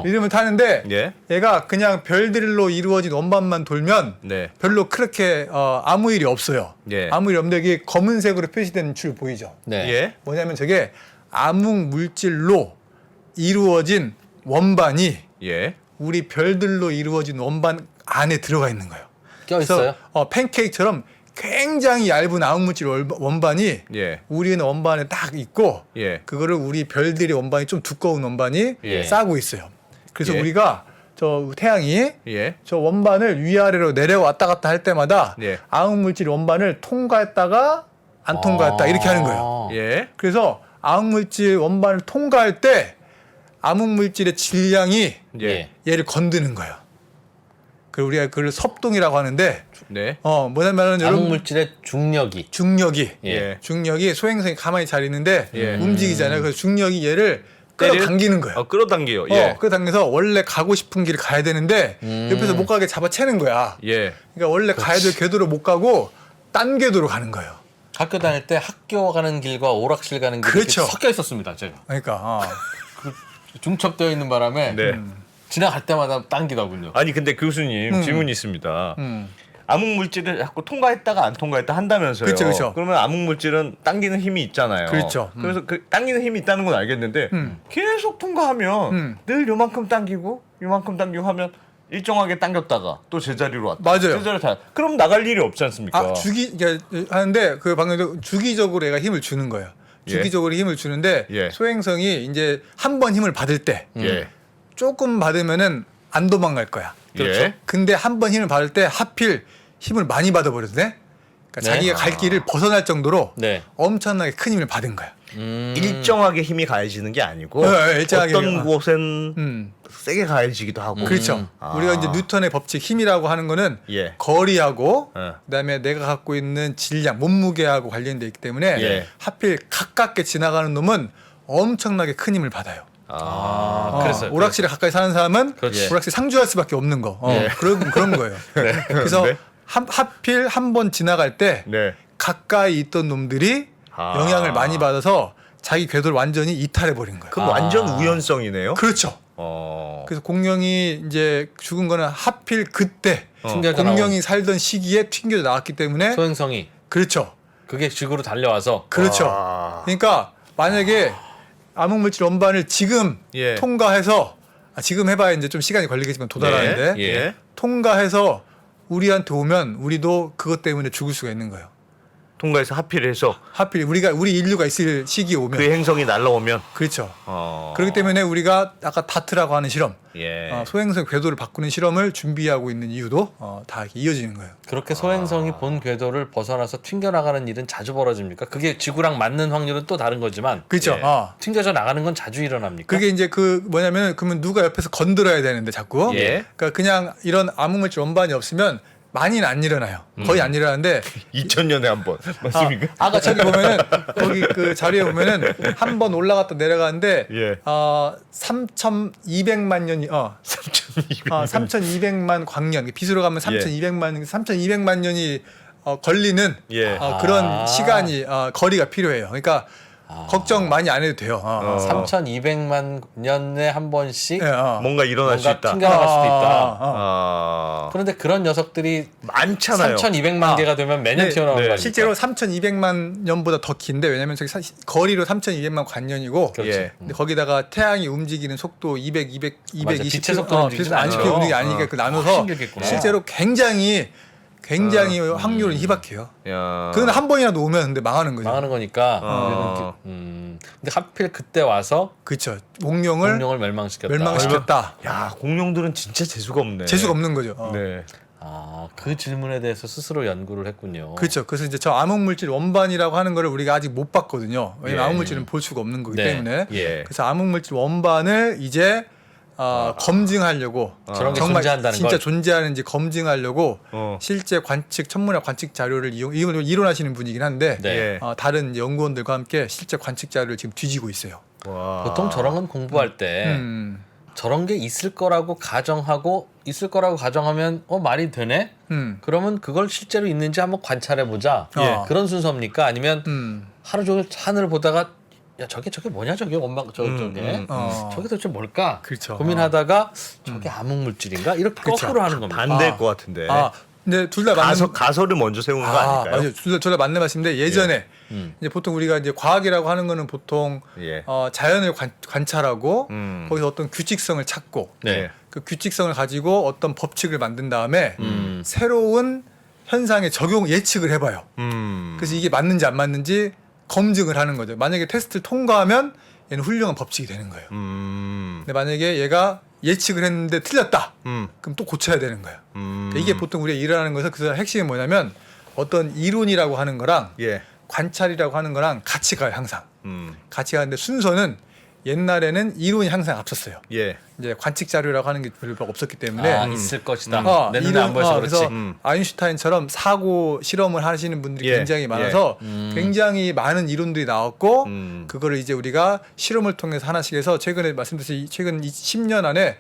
예. 리듬을 타는데 예. 얘가 그냥 별들로 이루어진 원반만 돌면 네. 별로 그렇게 아무 일이 없어요. 예. 아무 일이 없는데 이게 검은색으로 표시된 줄 보이죠? 네. 예. 뭐냐면 저게 암흑 물질로 이루어진 원반이 예. 우리 별들로 이루어진 원반 안에 들어가 있는 거예요. 껴 있어요. 팬케이크처럼 굉장히 얇은 암흑 물질 원반이 예. 우리는 원반에 딱 있고 예. 그거를 우리 별들의 원반이 좀 두꺼운 원반이 예. 싸고 있어요. 그래서 예. 우리가 저 태양이 예. 저 원반을 위아래로 내려왔다 갔다 할 때마다 예. 암흑 물질 원반을 통과했다가 안 통과했다 이렇게 하는 거예요. 예. 그래서 암흑 물질 원반을 통과할 때 암흑 물질의 질량이 예. 얘를 건드는 거예요. 그리고 우리가 그걸 섭동이라고 하는데 네. 뭐냐면은 암흑 물질의 중력이. 중력이 예. 중력이 소행성이 가만히 잘 있는데 예. 움직이잖아요. 그래서 중력이 얘를 때를- 끌어당기는 거예요. 끌어당겨요. 예. 끌어당겨서 원래 가고 싶은 길을 가야 되는데 옆에서 못 가게 잡아채는 거야. 예. 그러니까 원래 가야 될 궤도로 못 가고 딴 궤도로 가는 거예요. 학교 다닐 때 학교 가는 길과 오락실 가는 길이 그렇죠. 이렇게 섞여 있었습니다. 제가 그러니까 중첩되어 있는 바람에 네. 지나갈 때마다 당기더군요. 아니 근데 교수님 질문이 있습니다. 음. 암흑 물질을 자꾸 통과했다가 안 통과했다 한다면서요. 그렇죠, 그렇죠. 그러면 암흑 물질은 당기는 힘이 있잖아요. 그렇죠. 그래서 그 당기는 힘이 있다는 건 알겠는데 계속 통과하면 늘 요만큼 당기고 요만큼 당기고 하면 일정하게 당겼다가 또 제자리로 왔다. 맞아요. 제자리로 다. 그럼 나갈 일이 없지 않습니까? 하는데 그 방금 주기적으로 얘가 힘을 주는 거예요. 예. 주기적으로 힘을 주는데 예. 소행성이 이제 한 번 힘을 받을 때 예. 조금 받으면은 안 도망갈 거야. 그렇죠. 근데 한 번 힘을 받을 때 하필 힘을 많이 받아버렸네. 그러니까 네. 자기가 갈 길을 벗어날 정도로 네. 엄청나게 큰 힘을 받은 거야. 일정하게 힘이 가해지는 게 아니고 일정하게 어떤 곳은 음. 세게 가해지기도 하고. 그렇죠. 우리가 이제 뉴턴의 법칙 힘이라고 하는 거는 예. 거리하고 어. 그다음에 내가 갖고 있는 질량, 몸무게하고 관련돼 있기 때문에 예. 하필 가깝게 지나가는 놈은 엄청나게 큰 힘을 받아요. 그랬어요. 오락실에 가까이 사는 사람은 그렇지. 오락실 상주할 수밖에 없는 거. 그런 거예요. 그래서 네. 하필 한 번 지나갈 때 네. 가까이 있던 놈들이 아. 영향을 많이 받아서 자기 궤도를 완전히 이탈해 버린 거예요. 그럼 완전 우연성이네요. 그렇죠. 그래서 공룡이 이제 죽은 거는 하필 그때 튕겨져 공룡이 살던 시기에 튕겨져 나왔기 때문에 소행성이 그렇죠. 그게 지구로 달려와서 그렇죠. 아. 그러니까 만약에 암흑물질 원반을 지금 예. 통과해서 지금 해봐야 이제 좀 시간이 걸리겠지만 도달하는데 예. 예. 통과해서 우리한테 오면 우리도 그것 때문에 죽을 수가 있는 거예요. 통과해서 하필해서 하필 우리 인류가 있을 시기에 오면 그 행성이 날라오면 그렇죠. 그렇기 때문에 우리가 아까 다트라고 하는 실험, 예. 소행성 궤도를 바꾸는 실험을 준비하고 있는 이유도 다 이렇게 이어지는 거예요. 그렇게 소행성이 본 궤도를 벗어나서 튕겨나가는 일은 자주 벌어집니까? 그게 지구랑 맞는 확률은 또 다른 거지만 그렇죠. 예. 튕겨져 나가는 건 자주 일어납니까? 그게 이제 그 뭐냐면 그러면 누가 옆에서 건드려야 되는데 자꾸. 예. 그러니까 그냥 이런 암흑물질 원반이 없으면 많이는 안 일어나요. 거의 안 일어나는데 2000년에 한 번 맞습니까? 아까 저기 보면은 거기 그 자리에 보면은 한 번 올라갔다 내려가는데 예. 3,200만 년이 3,200만 광년 빛으로 가면 3,200만 년이 걸리는 예. 그런 시간이 거리가 필요해요. 그러니까 걱정 많이 안 해도 돼요. 3,200만 년에 한 번씩 예, 뭔가 일어날 수 뭔가 있다. 튕겨나갈 수도 있다. 아. 그런데 그런 녀석들이 많잖아요. 3,200만 개가 되면 매년 네, 튀어나오는 네. 거 아닙니까? 실제로 3,200만 년보다 더 긴데 왜냐면 저기 거리로 3,200만 관년이고 그렇지. 예. 근데 거기다가 태양이 움직이는 속도 220 맞아, 빛의 속도로 움직이진 안 않죠. 움직이게 아니니까 그 나눠서 힘들겠구나. 실제로 굉장히 확률은 희박해요. 야. 그건 한 번이라도 오면 근데 망하는 거죠. 망하는 거니까. 근데 하필 그때 와서 그렇죠. 공룡을 공룡을 멸망시켰다. 멸망시켰다. 야, 공룡들은 진짜 재수가 없네. 재수가 없는 거죠. 네. 그 질문에 대해서 스스로 연구를 했군요. 그렇죠. 그래서 이제 저 암흑물질 원반이라고 하는 거를 우리가 아직 못 봤거든요. 왜냐면 예. 암흑물질은 볼 수가 없는 거기 네. 때문에. 예. 그래서 암흑물질 원반을 이제 검증하려고 저런 게 정말 존재한다는 진짜 걸. 존재하는지 검증하려고 어. 실제 천문학 관측 자료를 이걸 이론하시는 분이긴 한데 네. 예. 다른 이제 연구원들과 함께 실제 관측 자료를 지금 뒤지고 있어요. 와. 보통 저런 건 공부할 때 저런 게 있을 거라고 가정하면 말이 되네? 그러면 그걸 실제로 있는지 한번 관찰해 보자. 예. 그런 순서입니까? 아니면 하루 종일 하늘을 보다가 야 저게 뭐냐 저게 저게 저게 도대체 뭘까? 그렇죠. 고민하다가 저게 암흑물질인가? 이렇게 그렇죠. 거꾸로 하는 겁니다. 반대일 것 같은데. 근데 둘 다 맞는 가설을 먼저 세우는 거 아닐까요? 맞아요. 둘 다 맞는 말씀인데 예전에 이제 보통 우리가 이제 과학이라고 하는 거는 보통 예. 자연을 관찰하고 음. 거기서 어떤 규칙성을 찾고 네. 그 규칙성을 가지고 어떤 법칙을 만든 다음에 음. 새로운 현상에 예측을 해봐요. 그래서 이게 맞는지 안 맞는지 검증을 하는 거죠. 만약에 테스트를 통과하면 얘는 훌륭한 법칙이 되는 거예요. 근데 만약에 얘가 예측을 했는데 틀렸다. 그럼 또 고쳐야 되는 거예요. 그러니까 이게 보통 우리가 일어나는 것은 그 핵심이 뭐냐면 어떤 이론이라고 하는 거랑 예. 관찰이라고 하는 거랑 같이 가요 항상. 같이 가는데 순서는 옛날에는 이론이 항상 앞섰어요. 예. 이제 관측 자료라고 하는 게 별로 없었기 때문에 있을 것이다. 내 눈에 안 보여서 그렇지. 그래서 아인슈타인처럼 사고 실험을 하시는 분들이 예. 굉장히 많아서 굉장히 많은 이론들이 나왔고 그거를 이제 우리가 실험을 통해서 하나씩 해서 최근에 말씀드렸듯이 최근 10년 안에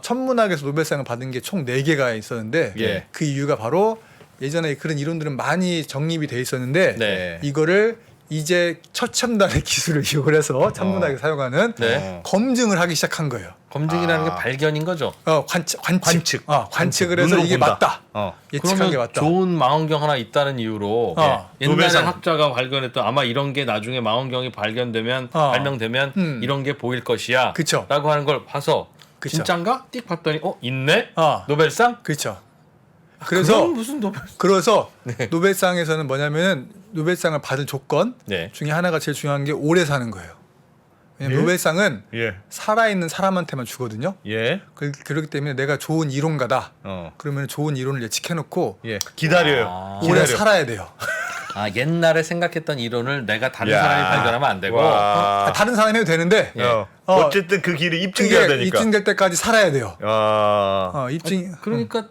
천문학에서 노벨상을 받은 게 총 4개가 있었는데 예. 그 이유가 바로 예전에 그런 이론들은 많이 정립이 돼 있었는데 네. 이거를 이제 최첨단의 기술을 이용을 해서 천문학에 사용하는 네. 검증을 하기 시작한 거예요. 검증이라는 게 발견인 거죠. 관측. 관측을 해서 눈으로 이게 본다. 맞다. 예측한 게 맞다. 좋은 망원경 하나 있다는 이유로 옛날에 노벨상. 학자가 발견했던 아마 이런 게 나중에 망원경이 발명되면 이런 게 보일 것이야 그쵸. 라고 하는 걸 봐서 그쵸. 진짠가? 띡 봤더니 있네? 어. 노벨상? 그렇죠. 그래서 그래서 무슨 노벨 노벨상에서는 뭐냐면은 노벨상을 받을 조건 네. 중에 하나가 제일 중요한 게 오래 사는 거예요. 왜냐면 예? 노벨상은 예. 살아있는 사람한테만 주거든요. 예. 그렇기 때문에 내가 좋은 이론가다. 어. 그러면 좋은 이론을 예측해놓고 예. 기다려요. 아. 오래 기다려. 살아야 돼요. 아 옛날에 생각했던 이론을 내가 다른 야. 사람이 발견하면 안 되고. 와. 다른 사람이 해도 되는데 예. 어쨌든 그 길이 입증돼야 그게 되니까. 입증될 때까지 살아야 돼요. 입증. 그러니까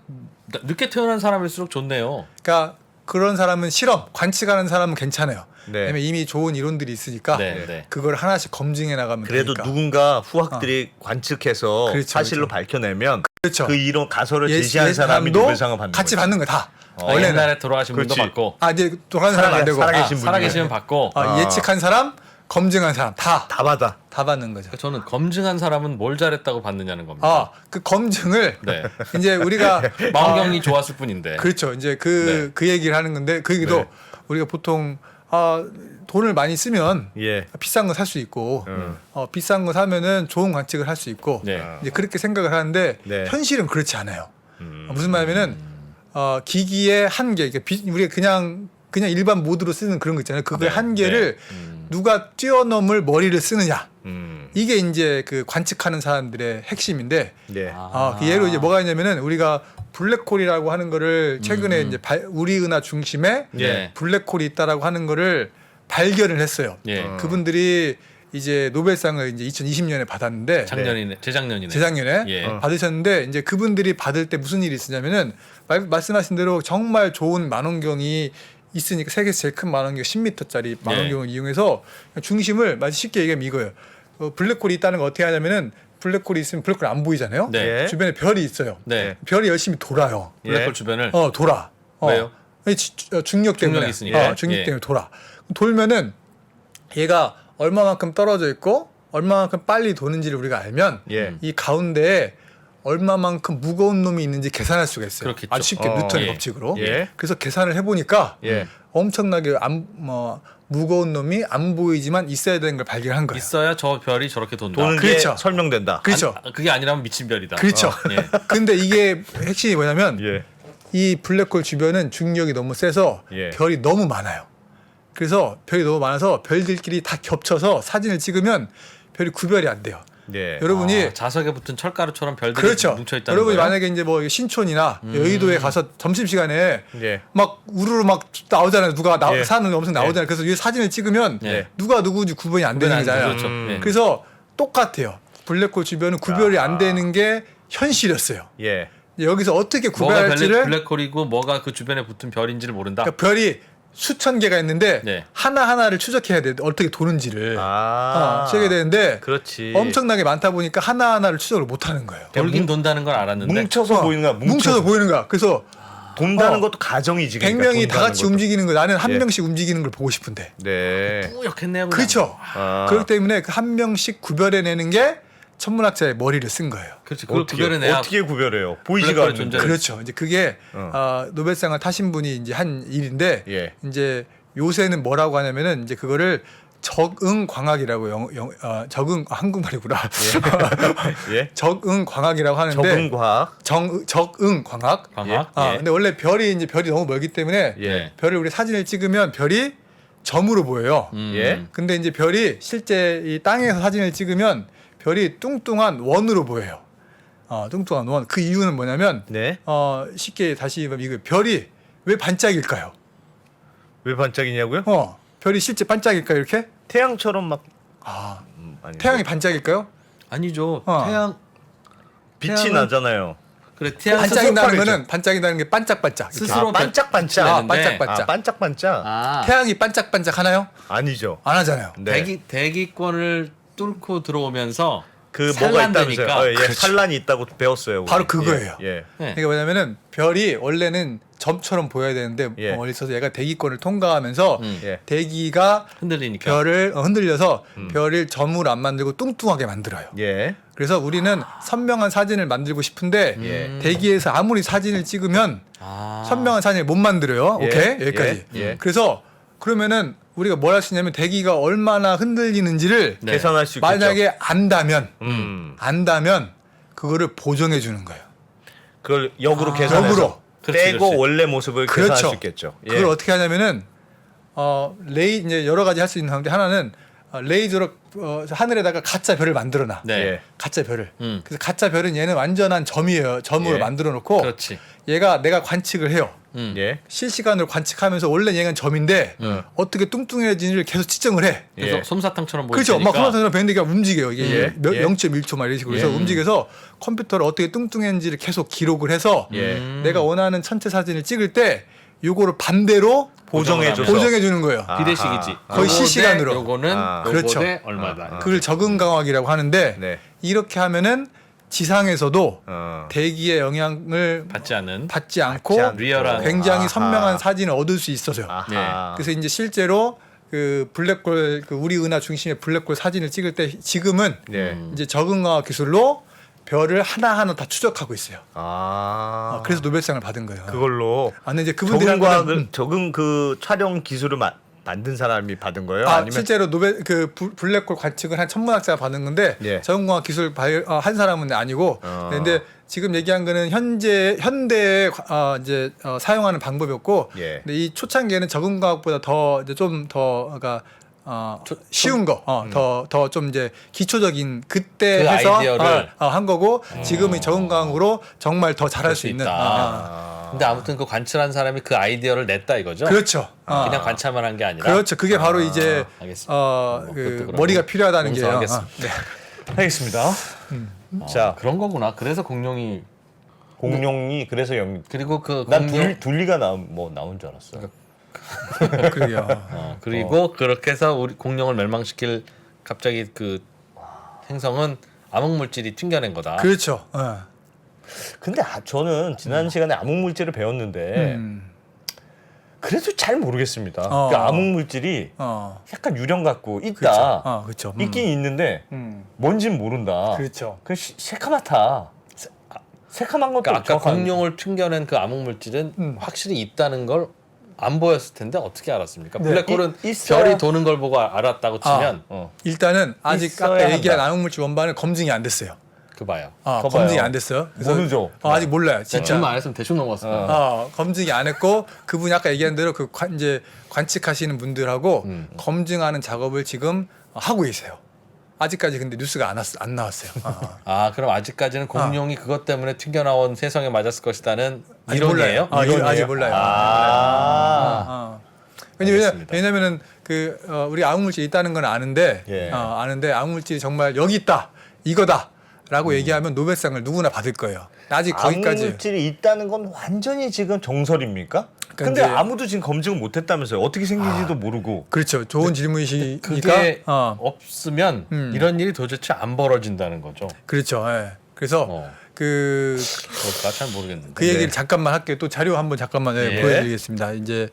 늦게 태어난 사람일수록 좋네요. 그러니까 그런 사람은 실험, 관측하는 사람은 괜찮아요. 네. 왜냐면 이미 좋은 이론들이 있으니까 네, 네. 그걸 하나씩 검증해 나가면 그래도 되니까. 누군가 후학들이 관측해서 그렇죠, 사실로 그렇죠. 밝혀내면 그렇죠. 그 이론 가설을 예, 제시한 사람이 사람도 노벨상을 받는 같이 거죠. 받는 거야 다. 원래 옛날에 돌아가신 분도 그렇지. 받고. 이제 돌아가는 사람 안 되고 살아계신 분이. 살아계시면 받고. 예측한 사람, 검증한 사람 다 다 받는 거죠. 저는 검증한 사람은 뭘 잘했다고 받느냐는 겁니다. 그 검증을 네. 이제 우리가 망경이 좋았을 뿐인데. 그렇죠. 이제 그 얘기를 하는 건데 그 얘기도 네. 우리가 보통 돈을 많이 쓰면 예. 비싼 거 살 수 있고 비싼 거 사면은 좋은 관측을 할 수 있고 네. 이제 그렇게 생각을 하는데 네. 현실은 그렇지 않아요. 무슨 말이냐면은 기기의 한계, 우리가 그냥 일반 모드로 쓰는 그런 거 있잖아요. 그거의 네. 한계를 누가 뛰어넘을 머리를 쓰느냐. 이게 이제 그 관측하는 사람들의 핵심인데 예. 그 예로 이제 뭐가 있냐면은 우리가 블랙홀이라고 하는 거를 최근에 이제 우리 은하 중심에 예. 블랙홀이 있다라고 하는 거를 발견을 했어요. 예. 그분들이 이제 노벨상을 이제 2020년에 받았는데 작년이네. 재작년이네. 재작년에 예. 받으셨는데 이제 그분들이 받을 때 무슨 일이 있었냐면은 말씀하신 대로 정말 좋은 망원경이 있으니까 세계에서 제일 큰 망원경 10m짜리 망원경을 이용해서 중심을 마치 쉽게 얘기하면 이거예요. 블랙홀이 있다는 거 어떻게 하냐면은 블랙홀이 있으면 블랙홀 안 보이잖아요. 네. 주변에 별이 있어요. 네. 별이 열심히 돌아요. 블랙홀 예. 주변을. 돌아. 왜요? 중력 때문에. 중력이 있으니까. 중력 예. 때문에 돌아. 돌면은 얘가 얼마만큼 떨어져 있고 얼마만큼 빨리 도는지를 우리가 알면 예. 이 가운데에 얼마만큼 무거운 놈이 있는지 계산할 수가 있어요. 그렇겠죠. 아주 쉽게 뉴턴의 예. 법칙으로. 예. 그래서 계산을 해보니까 예. 엄청나게 무거운 놈이 안 보이지만 있어야 되는 걸 발견한 거예요. 있어야 저 별이 저렇게 돈다. 도는 그렇죠. 게 설명된다. 그렇죠. 그게 아니라면 미친 별이다. 그렇죠. 예. 근데 이게 핵심이 뭐냐면 예. 이 블랙홀 주변은 중력이 너무 세서 예. 별이 너무 많아요. 그래서 별이 너무 많아서 별들끼리 다 겹쳐서 사진을 찍으면 별이 구별이 안 돼요. 예. 여러분이 자석에 붙은 철가루처럼 별들이 그렇죠. 뭉쳐 있다는 여러분이 거예요. 만약에 이제 뭐 신촌이나 여의도에 가서 점심 시간에 예. 막 우르르 막 나오잖아요. 누가 예. 사는 엄청 나오잖아요. 그래서 이 사진을 찍으면 예. 누가 누구인지 구분이 안 되는 거잖아요. 그렇죠. 예. 그래서 똑같아요. 블랙홀 주변은 구별이 안 되는 게 현실이었어요. 예. 여기서 어떻게 뭐가 구별할지를 블랙홀이고 뭐가 그 주변에 붙은 별인지를 모른다. 그러니까 별이 수천 개가 있는데 네. 하나하나를 추적해야 돼. 어떻게 도는지를 아. 추적해야 되는데 그렇지. 엄청나게 많다 보니까 하나하나를 추적을 못 하는 거예요. 돌긴 돈다는 걸 알았는데 뭉쳐서 보이는 거야. 뭉쳐서 보이는 거야. 그래서 돈다는 것도 가정이지. 100명이 다 같이 돈다는 움직이는 거 나는 한 예. 명씩 움직이는 걸 보고 싶은데. 것도. 네. 뿌옇겠네요. 그냥. 그렇죠. 아. 그렇기 때문에 그 한 명씩 구별해내는 게 천문학자의 머리를 쓴 거예요. 그렇지. 그걸 구별해내야 어떻게 구별해요? 보이지가 블랙홀의 않는데. 존재를- 그렇죠. 이제 그게 노벨상을 타신 분이 이제 한 일인데 예. 이제 요새는 뭐라고 하냐면은 이제 그거를 적응 광학이라고 한국말이구나. 예. 적응 광학이라고 하는데 적응과학. 적응 광학. 광학. 예. 근데 원래 별이 너무 멀기 때문에 예. 별을 우리 사진을 찍으면 별이 점으로 보여요. 예. 근데 이제 별이 실제 이 땅에서 사진을 찍으면 별이 뚱뚱한 원으로 보여요. 뚱뚱한 원. 그 이유는 뭐냐면 네. 쉽게 다시 말하면 이거 별이 왜 반짝일까요? 왜 반짝이냐고요? 별이 실제 반짝일까요? 이렇게? 태양처럼 막 아니, 태양이 반짝일까요? 아니죠. 빛이 태양은- 나잖아요. 그래 태양 반짝인다는 스스로 거는 반짝인다는 게 반짝반짝. 이렇게. 스스로 반짝반짝. 반짝반짝. 반짝반짝. 태양이 반짝반짝 하나요? 아니죠. 안 하잖아요. 네. 대기권을 뚫고 들어오면서 그 뭐가 있다면서요? 산란되니까. 예, 그렇죠. 산란이 있다고 배웠어요. 우리. 바로 그거예요. 예. 네. 이게 뭐냐면은 별이 원래는 점처럼 보여야 되는데 예. 멀리 있어서 얘가 대기권을 통과하면서 예. 대기가 흔들리니까. 별을 흔들려서 별을 점으로 안 만들고 뚱뚱하게 만들어요. 예. 그래서 우리는 선명한 사진을 만들고 싶은데 예. 대기에서 아무리 사진을 찍으면 선명한 사진을 못 만들어요. 예. 오케이 여기까지. 예. 예. 그래서 그러면은 우리가 뭘 할 수 있냐면 대기가 얼마나 흔들리는지를 네. 계산할 수 있겠죠. 만약에 안다면 음. 그거를 보정해 주는 거예요. 그걸 역으로 계산해서 역으로. 그렇지, 빼고 그렇지. 원래 모습을 계산할 그렇죠. 수 있겠죠. 예. 그걸 어떻게 하냐면은 이제 여러 가지 할 수 있는 가운데 하나는 레이저로 하늘에다가 가짜 별을 만들어놔. 네. 예. 가짜 별을. 음. 그래서 가짜 별은 얘는 완전한 점이에요. 점으로 예. 만들어 놓고 그렇지. 얘가 내가 관측을 해요. 예. 실시간으로 관측하면서 원래 얘는 점인데 어떻게 뚱뚱해지는지를 계속 측정을 해. 그래서 예. 솜사탕처럼 그렇죠. 보이니까. 막 그런 밴드가 움직여요. 이게 예. 예. 0.1초 막 이런 식으로. 예. 그래서 움직여서 컴퓨터를 어떻게 뚱뚱했는지를 계속 기록을 해서 예. 내가 원하는 천체 사진을 찍을 때 요거를 반대로 보정해줘서. 보정해 주는 거예요. 아. 비례식이지. 거의 실시간으로. 요거는 아. 요거 그렇죠. 대 얼마다. 그걸 적응광학이라고 하는데 네. 이렇게 하면은 지상에서도 어. 대기의 영향을 받지 않은 받지 않고 받지 않고. 리얼한 굉장히 아하. 선명한 사진을 얻을 수 있어서요. 아하. 그래서 이제 실제로 그 블랙홀 그 우리 은하 중심의 블랙홀 사진을 찍을 때 지금은 네. 이제 적응광학 기술로 별을 하나하나 다 추적하고 있어요. 아. 그래서 노벨상을 받은 거예요. 그걸로 근데 이제 그분들이 한 적응과학을 거는 적응 그 촬영 기술을 만든 사람이 받은 거예요? 아니면 실제로 노벨 그 블랙홀 관측을 한 천문학자가 받은 건데 예. 적응광학 기술 한 사람은 아니고 근데 지금 얘기한 거는 현대에 이제 사용하는 방법이었고 예. 근데 이 초창기에는 적응과학보다 더 이제 좀 더 그러니까 쉬운 거, 더 좀 이제 기초적인 그때 그 해서 아이디어를 한 거고 지금은 적응과학으로 정말 더 잘할 수 있는. 근데 아무튼 그 관찰한 사람이 그 아이디어를 냈다 이거죠. 그렇죠. 그냥 관찰만 한 게 아니라. 그렇죠. 그게 바로 이제 알겠습니다. 그 그것도 그러면 머리가 필요하다는 게요. 용서하겠습니다. 네. 알겠습니다. 자, 그런 거구나. 그래서 공룡이 공룡이 그래서 그리고 그 난 공룡 둘리가 나온 줄 알았어. 그러게요. 그리고 그렇게 해서 우리 공룡을 멸망시킬 갑자기 그 행성은 암흑 물질이 튕겨낸 거다. 그렇죠. 근데 저는 지난 시간에 암흑 물질을 배웠는데 그래도 잘 모르겠습니다. 그 암흑 물질이 약간 유령 같고 있다. 그렇죠. 있긴 있는데 뭔진 모른다. 그렇죠. 그 새카맣다. 새카만 것도 그러니까 아까 정확한- 공룡을 튕겨낸 그 암흑 물질은 확실히 있다는 걸 안 보였을 텐데 어떻게 알았습니까? 네. 블랙홀은 있어야- 별이 도는 걸 보고 알았다고 치면 일단은 아직 있어야 아까 얘기한 한다. 암흑물질 원반은 검증이 안 됐어요. 그 봐요. 검증이 안 됐어요. 모르죠. 아직 몰라요. 진짜. 대충만 안 했으면 대충 넘어갔어. 검증이 안 했고 그분이 아까 얘기한 대로 그 이제 관측하시는 분들하고 검증하는 작업을 지금 하고 계세요. 아직까지 근데 뉴스가 안 나왔어요. 그럼 아직까지는 공룡이 그것 때문에 튕겨나온 세상에 맞았을 것이다는 아직 이론이에요? 몰라요. 이론이에요? 아직 몰라요. 알겠습니다. 왜냐면은 그 우리 암흑물질이 있다는 건 아는데 예. 아는데 암흑물질이 정말 여기 있다 이거다라고 얘기하면 노벨상을 누구나 받을 거예요. 아직 거기까지 암흑물질이 있다는 건 완전히 지금 정설입니까? 그러니까 근데 이제- 아무도 지금 검증을 못했다면서요. 어떻게 생긴지도 모르고. 그렇죠. 좋은 질문이시니까 그게 없으면 음. 이런 일이 도대체 안 벌어진다는 거죠. 그렇죠. 예. 그래서 그 그럴까 잘 모르겠는데. 그 얘기를 잠깐만 할게요. 또 자료 한번 잠깐만 예. 보여드리겠습니다. 이제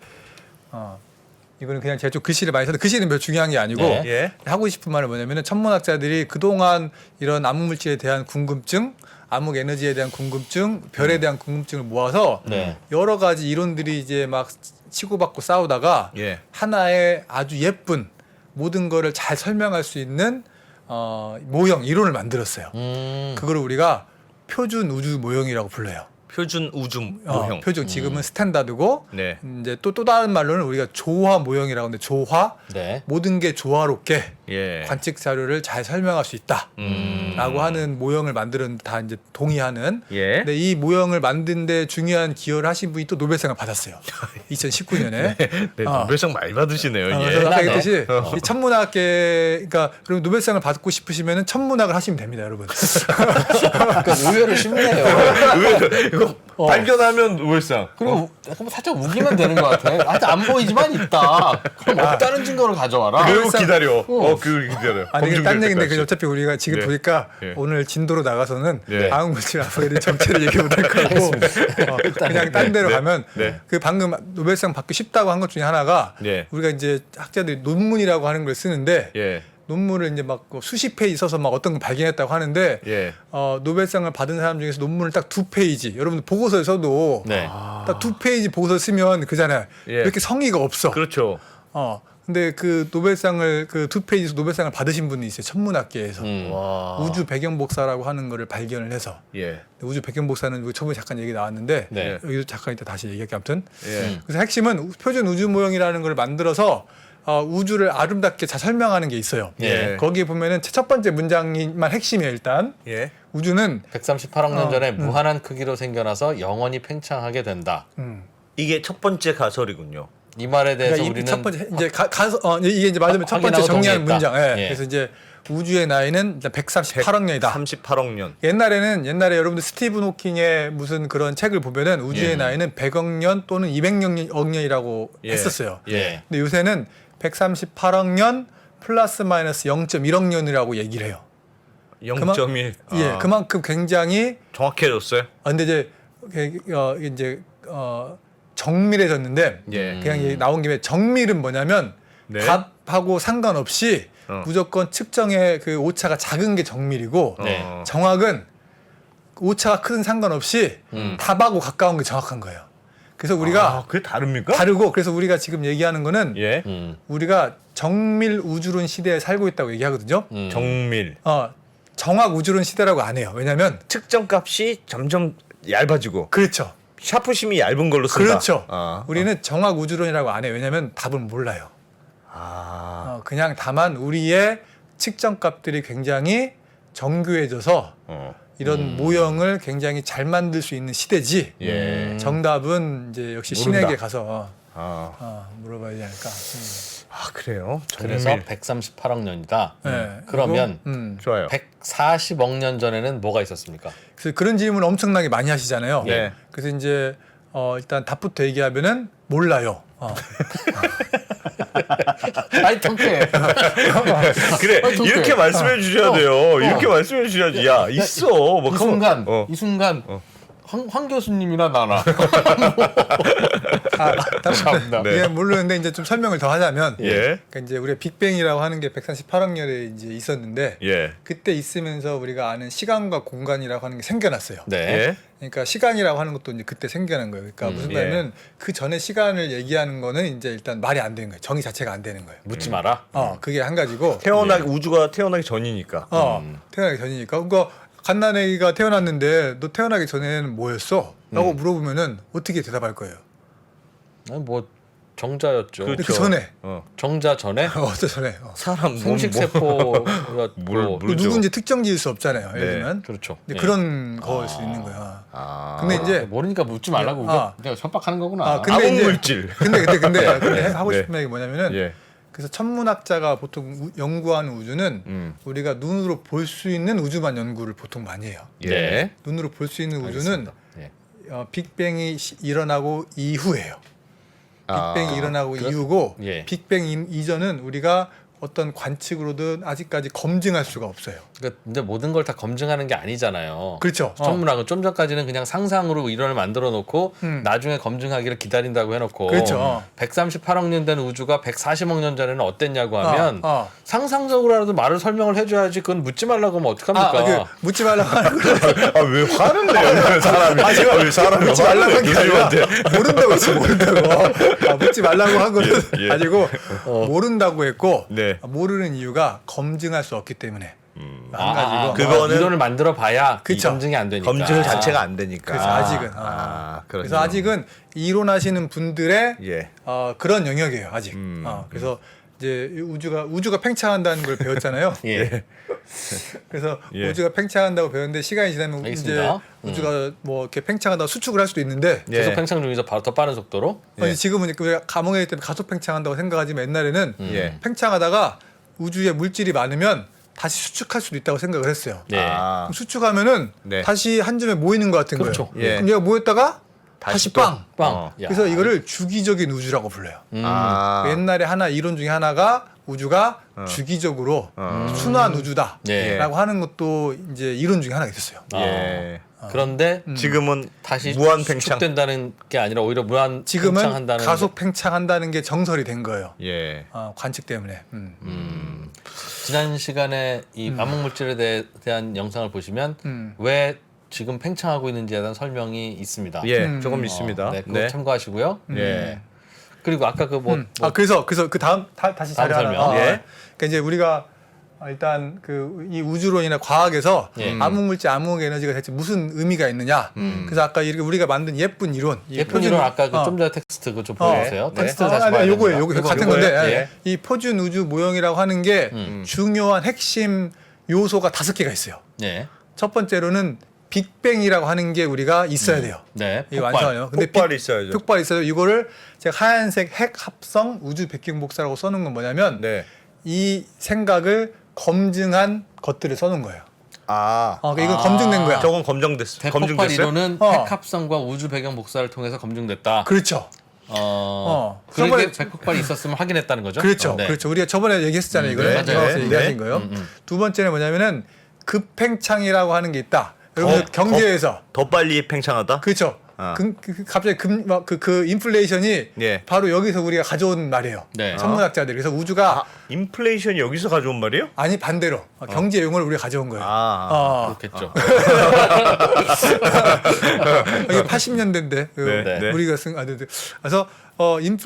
이거는 그냥 제가 좀 글씨를 많이 써서 글씨는 별로 중요한 게 아니고 네. 예. 하고 싶은 말은 뭐냐면은 천문학자들이 그동안 이런 암흑물질에 대한 궁금증, 암흑 에너지에 대한 궁금증, 별에 대한 궁금증을 모아서 네. 여러 가지 이론들이 이제 막 치고받고 싸우다가 예. 하나의 아주 예쁜 모든 거를 잘 설명할 수 있는 모형 이론을 만들었어요. 그거를 우리가 표준 우주 모형이라고 불러요. 표준 우주 모형. 표준 지금은 스탠다드고 네. 이제 또 다른 말로는 우리가 조화 모형이라고 하는데 조화 네. 모든 게 조화롭게 예. 관측 자료를 잘 설명할 수 있다라고 하는 모형을 만드는 다 이제 동의하는. 예. 근데 이 모형을 만드는데 중요한 기여를 하신 분이 또 노벨상을 받았어요. 2019년에. 네, 노벨상 많이 받으시네요. 예. 그래서 아까 네. 얘기했듯이 이 천문학계 그러니까 그럼 노벨상을 받고 싶으시면은 천문학을 하시면 됩니다, 여러분. 그러니까 의외로 쉽네요. 이거 발견하면 노벨상. 그리고 약간 살짝 우기면 되는 것 같아. 아직 안 보이지만 있다. 그럼 없다는 증거를 가져와라. 그리고 노벨상- 기다려. 그리고 기다려. 아니 이게 딴 검증될 얘기인데 때까지. 어차피 우리가 지금 네. 보니까 예. 오늘 진도로 나가서는 예. 암흑물질 앞으로 정체를 얘기 못할 거고 그냥 딴 데로 네. 가면 네. 그 방금 노벨상 받기 쉽다고 한 것 중에 하나가 예. 우리가 이제 학자들이 논문이라고 하는 걸 쓰는데 예. 논문을 이제 막 수십 페이지 써서 막 어떤 걸 발견했다고 하는데 예. 노벨상을 받은 사람 중에서 논문을 딱 2페이지 여러분 보고서에 써도 네. 딱 2페이지 보고서 쓰면 그잖아요. 예. 이렇게 성의가 없어. 그렇죠. 근데 그 노벨상을 그 2페이지에서 노벨상을 받으신 분이 있어요. 천문학계에서. 와. 우주 배경 복사라고 하는 거를 발견을 해서 예. 우주 배경 복사는 우리 처음에 잠깐 얘기 나왔는데 네. 여기도 잠깐 이따 다시 얘기할게 아무튼 예. 그래서 핵심은 표준 우주 모형이라는 걸 만들어서 우주를 아름답게 잘 설명하는 게 있어요. 예. 거기에 보면은 첫 번째 문장만 핵심이에요. 일단 예. 우주는 138억 년 전에 무한한 크기로 생겨나서 영원히 팽창하게 된다. 이게 첫 번째 가설이군요. 이 말에 대해서 그러니까 우리는 첫 번째 이제 가서 이게 이제 맞으면 첫 번째 확인하고 정리하는 동의했다. 문장. 예. 예. 그래서 이제 우주의 나이는 일단 138억 년이다. 38억 년. 옛날에 여러분들 스티븐 호킹의 무슨 그런 책을 보면은 우주의 예. 나이는 100억 년 또는 200억 년이라고 예. 했었어요. 예. 근데 요새는 138억 년 플러스 마이너스 0.1억 년이라고 얘기를 해요. 0.1. 예, 그만큼 굉장히 정확해졌어요. 근데 이제 정밀해졌는데 예. 그냥 얘기 나온 김에 정밀은 뭐냐면 네. 값하고 상관없이 무조건 측정의 그 오차가 작은 게 정밀이고 네. 정확은 오차가 큰 상관없이 답하고 가까운 게 정확한 거예요. 그래서 우리가 그게 다릅니까? 다르고 그래서 우리가 지금 얘기하는 거는 예. 우리가 정밀 우주론 시대에 살고 있다고 얘기하거든요. 정밀. 정확 우주론 시대라고 안 해요. 왜냐하면 측정값이 점점 얇아지고 그렇죠. 샤프심이 얇은 걸로 쓴다. 그렇죠. 아. 우리는 정확 우주론이라고 안 해요. 왜냐하면 답은 몰라요. 그냥 다만 우리의 측정값들이 굉장히 정교해져서 이런 모형을 굉장히 잘 만들 수 있는 시대지. 예. 정답은 이제 역시 모른다. 신에게 가서 아. 물어봐야 되지 않을까. 그래요? 그래서 정밀. 138억 년이다. 네. 그러면 그리고, 좋아요. 140억 년 전에는 뭐가 있었습니까? 그래서 그런 질문 엄청나게 많이 하시잖아요. 네. 그래서 이제 일단 답부터 얘기하면은 몰라요. 아이 통쾌해. 그래 통쾌해. 이렇게 말씀해 주셔야 돼요. 이렇게 말씀해 주셔야지. 야 있어. 뭐 이 순간 황 교수님이나 나나. 참나. 네. 예, 모르는데 이제 좀 설명을 더 하자면, 예. 그러니까 이제 우리가 빅뱅이라고 하는 게 138억 년에 이제 있었는데, 예. 그때 있으면서 우리가 아는 시간과 공간이라고 하는 게 생겨났어요. 네. 예. 그러니까 시간이라고 하는 것도 이제 그때 생겨난 거예요. 그러니까 무슨 말이냐면 그 전에 시간을 얘기하는 거는 이제 일단 말이 안 되는 거예요. 정의 자체가 안 되는 거예요. 묻지 마라. 그게 한 가지고. 우주가 태어나기 전이니까. 태어나기 전이니까. 그러니까 갓난아기가 태어났는데 너 태어나기 전에는 뭐였어? 라고 물어보면은 어떻게 대답할 거예요? 뭐 정자였죠. 근데 그 전에 정자 전에 어떤 전에 사람 생식세포였고 모르죠. 누군지 특정 지을 수 없잖아요. 예를 들면 그렇죠. 근데 예. 그런 거일 수 있는 거야. 근데 이제 모르니까 묻지 말라고 내가 협박하는 거구나. 근데 이제 암흑물질. 근데 하고 네. 싶은 얘기 뭐냐면은 예. 그래서 천문학자가 보통 연구하는 우주는 우리가 눈으로 볼 수 있는 우주만 연구를 보통 많이 해요. 네. 눈으로 볼 수 있는 우주는 예. 빅뱅이 일어나고 이후예요. 빅뱅이 일어나고 이후고 예. 빅뱅 이전은 우리가 어떤 관측으로든 아직까지 검증할 수가 없어요. 그러니까 근데 모든 걸 다 검증하는 게 아니잖아요. 그렇죠. 천문학은 좀 전까지는 그냥 상상으로 이론을 만들어 놓고 나중에 검증하기를 기다린다고 해놓고 그렇죠. 138억 년 된 우주가 140억 년 전에는 어땠냐고 하면 어. 상상적으로라도 말을 설명을 해줘야지. 그건 묻지 말라고 하면 어떡합니까? 묻지 말라고 하는 거 왜 화를 내요? 사람이. 왜 사람이 묻지 말라고 한 게 아니라 교수님한테. 모른다고 했어. 모른다고. 묻지 말라고 한 거는 예. 아니고 모른다고 했고 네. 모르는 이유가 검증할 수 없기 때문에 한 가지고 그거는 이론을 만들어 봐야 그쵸. 검증이 안 되니까. 검증 자체가 안 되니까. 그래서 아직은 그래서 아직은 이론하시는 분들의 예. 그런 영역이에요. 아직. 그래서 이제 우주가 팽창한다는 걸 배웠잖아요. 예. 그래서 예. 우주가 팽창한다고 배웠는데 시간이 지나면 알겠습니다. 이제 우주가 뭐 이렇게 팽창한다고 수축을 할 수도 있는데 예. 계속 팽창 중에서 더 빠른 속도로. 아니, 지금은 우리가 감흥의 때문에 가속 팽창한다고 생각하지만 옛날에는 예. 팽창하다가 우주에 물질이 많으면 다시 수축할 수도 있다고 생각을 했어요. 네. 그럼 수축하면은 네. 다시 한 점에 모이는 것 같은 그렇죠. 거예요. 예. 그럼 얘가 모였다가 다시 빵. 빵. 야. 그래서 이거를 주기적인 우주라고 불러요. 아. 옛날에 이론 중에 하나가 우주가 주기적으로 순환 우주다라고 예. 하는 것도 이제 이론 중에 하나가 있었어요. 예. 그런데 지금은 다시 무한 팽창. 수축된다는 게 아니라 오히려 무한 지금은 팽창한다는 가속 팽창한다는 게 정설이 된 거예요. 예. 관측 때문에. 지난 시간에 이 암흑물질에 대한 영상을 보시면 왜 지금 팽창하고 있는지에 대한 설명이 있습니다. 예. 조금 있습니다. 네, 그거 참고하시고요. 예. 그리고 아까 그 그래서 그 다음 다시 다음 자료 하나. 설명. 예. 그러니까 이제 우리가 일단 이 우주론이나 과학에서 예. 암흑물질, 암흑 에너지가 대체 무슨 의미가 있느냐. 그래서 아까 이렇게 우리가 만든 예쁜 이론, 예쁜 이론 아까 좀 전에 텍스트 그거 좀 보여주세요. 텍스트를 다시 봐야 요거예요. 됩니다. 요거 같은 요거예요? 건데 예. 이 표준 우주 모형이라고 하는 게 중요한 핵심 요소가 5개가 있어요. 예. 첫 번째로는 빅뱅이라고 하는 게 우리가 있어야 돼요. 네. 이거 폭발. 완성해요. 근데 폭발이 있어야죠. 폭발이 있어요. 이거를 제가 하얀색 핵 합성 우주 백경 복사라고 써놓은 건 뭐냐면 네. 이 생각을 검증한 것들을 써놓은 거예요. 그러니까 이건 검증된 거야. 저건 검증됐어. 대폭발 검증됐어요? 이론은 어. 핵 합성과 우주 배경 복사를 통해서 검증됐다. 그렇죠. 그게 저번에- 백폭발이 있었으면 확인했다는 거죠? 그렇죠. 네. 그렇죠. 우리가 저번에 얘기했었잖아요. 이거를. 네, 맞아요. 그래서 네. 얘기하신 네. 거예요. 두 번째는 뭐냐면은 급팽창이라고 하는 게 있다. 여러분 경제에서 더 빨리 팽창하다? 그렇죠. 아. 갑자기 그 인플레이션이 예. 바로 여기서 우리가 가져온 말이에요. 네. 천문학자들이. 그래서 우주가 인플레이션이 여기서 가져온 말이에요? 아니 반대로 경제 용어를 우리가 가져온 거예요. 그렇겠죠. 이게 80년대인데 네, 네. 우리가 쓴 그래서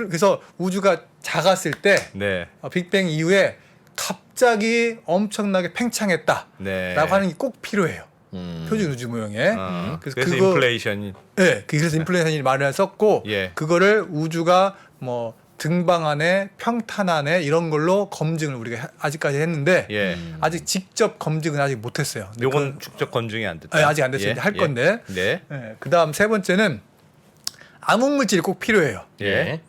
그래서 우주가 작았을 때 네. 빅뱅 이후에 갑자기 엄청나게 팽창했다라고 네. 하는 게 꼭 필요해요. 표준 우주 모형에. 그래서 인플레이션이 그래서 인플레이션이 말을 썼고 예. 그거를 우주가 뭐 등방안에 평탄안에 이런 걸로 검증을 우리가 아직까지 했는데 예. 아직 직접 검증은 아직 못했어요. 근데 요건 축적 검증이 안 됐다. 아직 안 됐어요. 이제 할 건데. 네. 그다음 세 번째는 암흑물질이 꼭 필요해요. 예.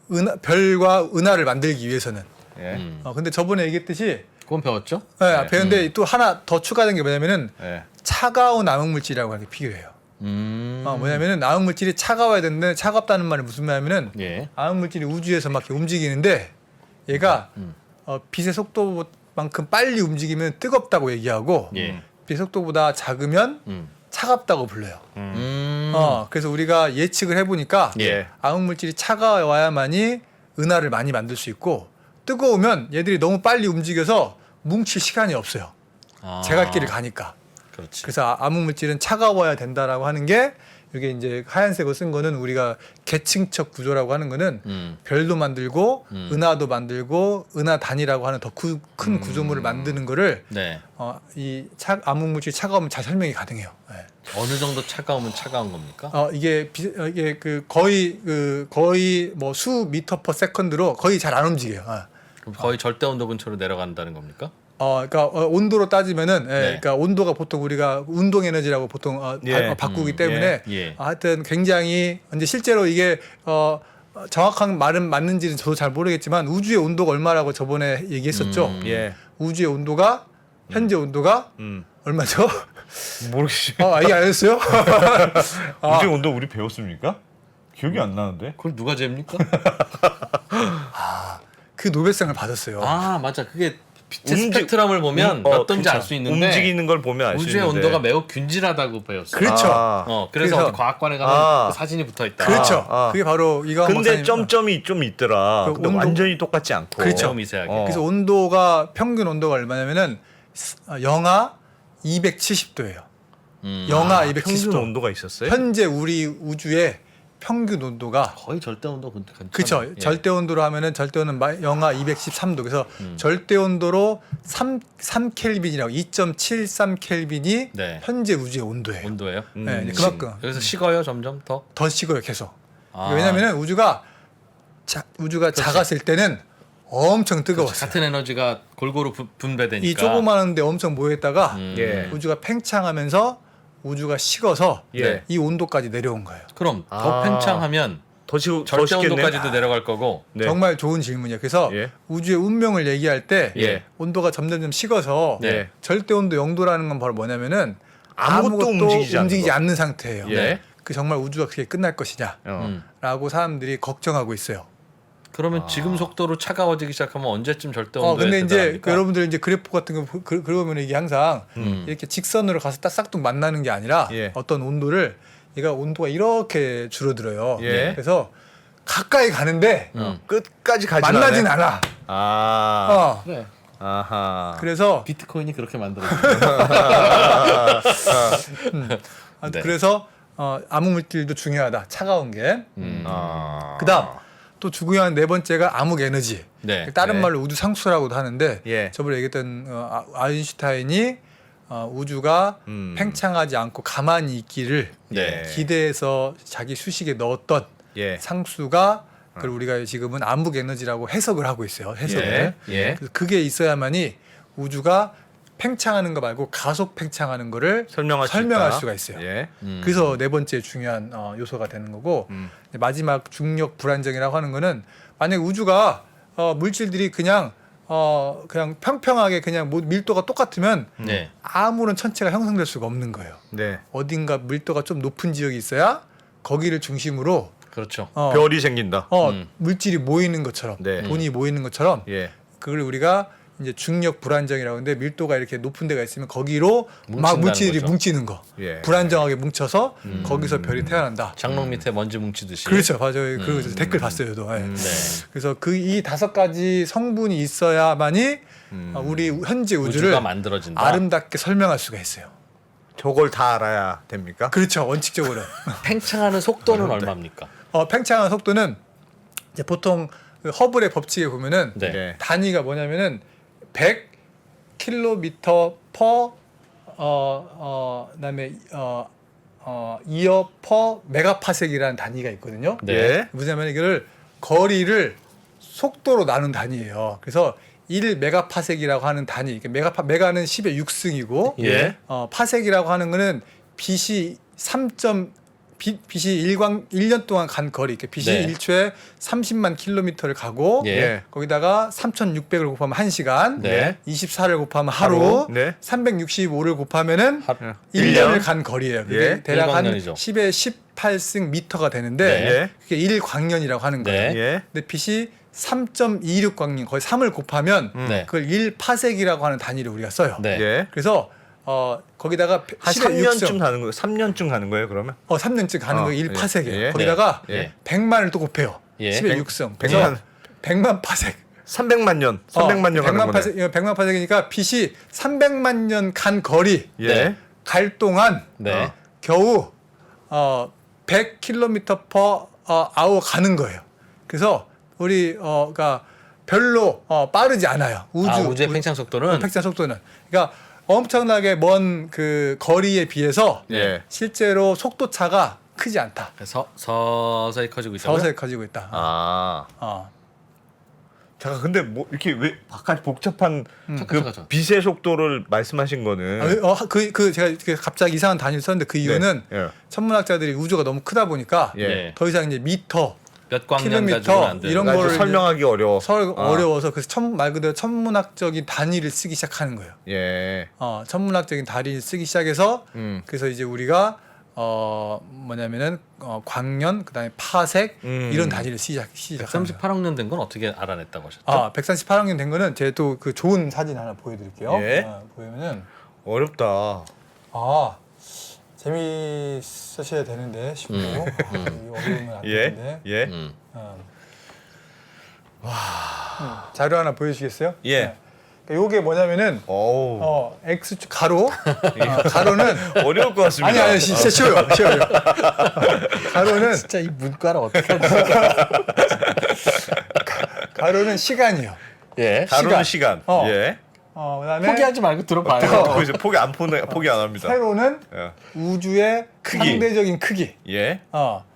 별과 은하를 만들기 위해서는. 예. 근데 저번에 얘기했듯이 그건 배웠죠? 배웠는데 또 하나 더 추가된 게 뭐냐면은 예. 차가운 암흑물질이라고 하는 게 필요해요. 뭐냐면은 암흑물질이 차가워야 되는데 차갑다는 말이 무슨 말이냐면은 예. 암흑물질이 우주에서 막 이렇게 움직이는데 얘가 빛의 속도만큼 빨리 움직이면 뜨겁다고 얘기하고 예. 빛의 속도보다 작으면 차갑다고 불러요. 그래서 우리가 예측을 해보니까 예. 암흑물질이 차가워야만이 은하를 많이 만들 수 있고 뜨거우면 얘들이 너무 빨리 움직여서 뭉칠 시간이 없어요. 제갈길을 가니까. 그렇지. 그래서 암흑물질은 차가워야 된다라고 하는 게 이게 이제 하얀색으로 쓴 거는 우리가 계층적 구조라고 하는 거는 별도 만들고 은하도 만들고 은하 단이라고 하는 더 큰 구조물을 만드는 거를 네. 암흑물질이 차가우면 잘 설명이 가능해요. 네. 어느 정도 차가우면 차가운 겁니까? 이게 거의 뭐 수 미터 퍼 세컨드로 거의 잘 안 움직여요. 그럼 거의 절대 온도 근처로 내려간다는 겁니까? 그러니까 온도로 따지면은, 네. 그러니까 온도가 보통 우리가 운동 에너지라고 보통 바꾸기 때문에 예. 하여튼 굉장히 이제 실제로 이게 정확한 말은 맞는지는 저도 잘 모르겠지만 우주의 온도가 얼마라고 저번에 얘기했었죠. 예. 우주의 온도가 현재 온도가 얼마죠? 모르겠어요. 이게 아니었어요? 우주 온도 우리 배웠습니까? 기억이 안 나는데. 그걸 누가 잽니까? 그 노벨상을 받았어요. 맞아. 그게 빛의 스펙트럼을 보면 어떤지 알 수 있는데 움직이는 걸 보면 알 수 있는데 우주의 온도가 매우 균질하다고 배웠어요. 그렇죠. 그래서 어디 과학관에 가면 그 사진이 붙어 있다. 그렇죠. 그게 바로 이거 근데 점점이 좀 있더라. 그 근데 온도- 완전히 똑같지 않고. 그렇죠. 매우 미세하게. 그래서 온도가 평균 온도가 얼마냐면은 영하 270도예요. 영하 270도. 평균 온도가 있었어요? 현재 우리 우주의 평균 온도가 거의 절대 온도 근처. 그렇죠. 예. 절대 온도로 하면은 절대 온도는 영하 213도. 그래서 절대 온도로 3 켈빈이라고 2.73 켈빈이 네. 현재 우주의 온도예요. 온도예요. 네, 이제 그만큼 그래서 식어요 점점 더. 더 식어요, 계속. 아. 왜냐면은 우주가 작았을 때는 엄청 뜨거웠어요. 같은 에너지가 골고루 분배되니까. 이 조그마한데 엄청 모여있다가 예. 우주가 팽창하면서 우주가 식어서 예. 이 온도까지 내려온 거예요. 그럼 더 팽창하면 더 절대 식겠네. 온도까지도 내려갈 거고. 네. 정말 좋은 질문이에요. 그래서 예. 우주의 운명을 얘기할 때 예. 온도가 점점 식어서 네. 절대 온도 0도라는 건 바로 뭐냐면은 아무것도 움직이지 않는 않는 상태예요. 예. 그 정말 우주가 그렇게 끝날 것이냐라고 사람들이 걱정하고 있어요. 그러면 지금 속도로 차가워지기 시작하면 언제쯤 절대 온도에 근데 이제 도달합니까? 그 여러분들 이제 그래프 같은 거 그러면 이게 항상 이렇게 직선으로 가서 딱 싹둑 만나는 게 아니라 예. 어떤 온도를 얘가 온도가 이렇게 줄어들어요. 예. 그래서 가까이 가는데 끝까지 가지 만나진 않아. 그래. 아하. 그래서 비트코인이 그렇게 만들어져. 그래서 암흑물질도 중요하다. 차가운 게. 그다음 또 중요한 네 번째가 암흑 에너지. 네. 다른 네. 말로 우주 상수라고도 하는데 예. 저번에 얘기했던 아인슈타인이 우주가 팽창하지 않고 가만히 있기를 네. 기대해서 자기 수식에 넣었던 예. 상수가 그걸 우리가 지금은 암흑 에너지라고 해석을 하고 있어요. 해석을. 예. 예. 그래서 그게 있어야만이 우주가 팽창하는 거 말고 가속 팽창하는 거를 설명할 설명할 수 있다. 수가 있어요. 예. 그래서 네 번째 중요한 요소가 되는 거고 마지막 중력 불안정이라고 하는 거는 만약 우주가 물질들이 그냥 평평하게 그냥 밀도가 똑같으면 네. 아무런 천체가 형성될 수가 없는 거예요. 네. 어딘가 밀도가 좀 높은 지역이 있어야 거기를 중심으로 그렇죠. 별이 생긴다. 물질이 모이는 것처럼 네. 돈이 모이는 것처럼 예. 그걸 우리가 이제 중력 불안정이라고 하는데 밀도가 이렇게 높은 데가 있으면 거기로 막 뭉친다는 물질들이 거죠. 뭉치는 거. 예. 불안정하게 뭉쳐서 거기서 별이 태어난다. 장롱 밑에 먼지 뭉치듯이. 그렇죠, 맞아요. 그 댓글 봤어요, 저도. 예. 네. 그래서 이 5가지 성분이 있어야만이 우리 현재 우주를 우주가 만들어진다. 아름답게 설명할 수가 있어요. 저걸 다 알아야 됩니까? 그렇죠, 원칙적으로. 팽창하는 속도는 얼마입니까? 팽창하는 속도는 이제 보통 그 허블의 법칙에 보면은 네. 예. 단위가 뭐냐면은 100km per 그다음에 이어 per 메가파섹이라는 단위가 있거든요. 네. 예. 뭐냐면 이거를 거리를 속도로 나눈 단위예요. 그래서 1메가파섹이라고 하는 단위. 메가는 10의 6승이고 예. 파섹이라고 하는 거는 빛이 1년 동안 간 거리. 빛이 네. 1초에 30만 킬로미터를 가고 예. 거기다가 3,600을 곱하면 1시간, 네. 24를 곱하면 하루, 네. 365를 곱하면은 하루. 1년을 간 거리예요. 그게 예. 대략 한 일광년이죠. 10의 18승 미터가 되는데 네. 그게 1광년이라고 하는 거예요. 네. 예. 근데 빛이 3.26광년, 거의 3을 곱하면 네. 그걸 1파섹이라고 하는 단위를 우리가 써요. 네. 예. 그래서 거기다가 한 10의 3년쯤 6승, 가는 거예요. 3년쯤 가는 거예요, 그러면? 3년쯤 가는 거 예. 1파섹이에요. 예. 거기다가 예. 100만을 또 곱해요. 예. 10의 6승. 100만. 100만 파섹. 300만 년. 300만 년 가는 100만 거네. 파섹, 100만 파섹이니까 빛이 300만 년 간 거리 예. 네. 갈 동안 네. 겨우 100km per hour 가는 거예요. 그래서 우리 그러니까 별로 빠르지 않아요. 우주의 팽창 속도는 팽창 속도는. 그러니까 엄청나게 먼 그 거리에 비해서 예. 실제로 속도 차가 크지 않다. 서서히 커지고 있다고요? 서서히 커지고 있다. 아. 잠깐 근데 뭐 이렇게 왜 바깥 복잡한 그 잠깐. 빛의 속도를 말씀하신 거는 제가 갑자기 이상한 단위를 썼는데 그 이유는 네. 예. 천문학자들이 우주가 너무 크다 보니까 예. 네. 더 이상 이제 미터, 몇 광년 킬로미터, 가지고는 안 되는. 이런 그러니까 거를 설명하기 어려워. 어려워서 그래서 말 그대로 천문학적인 단위를 쓰기 시작하는 거예요. 예. 천문학적인 단위를 쓰기 시작해서 그래서 이제 우리가 뭐냐면은 광년 그다음에 파색 이런 단위를 시작합니다. 138억 년 된 건 어떻게 알아냈다고 하셨죠? 138학년 된 거는 제가 또 그 좋은 사진 하나 보여드릴게요. 예. 보면은 어렵다. 재미있으셔야 되는데 쉽고 어려우면 안 예. 되는데. 예. 자료 하나 보여주시겠어요? 예. 네. 그러니까 요게 뭐냐면은 어우. X축 가로 가로는 어려울 것 같습니다. 아니 진짜 쉬워요. 가로는 진짜 이 문과를 어떻게 하지? 가로는 시간이요. 예. 가로는 시간. 어. 예. 그다음에 포기하지 말고 들어봐요. 거기서 포기 안 합니다. 세로는 예. 우주의 크기. 상대적인 크기. 예.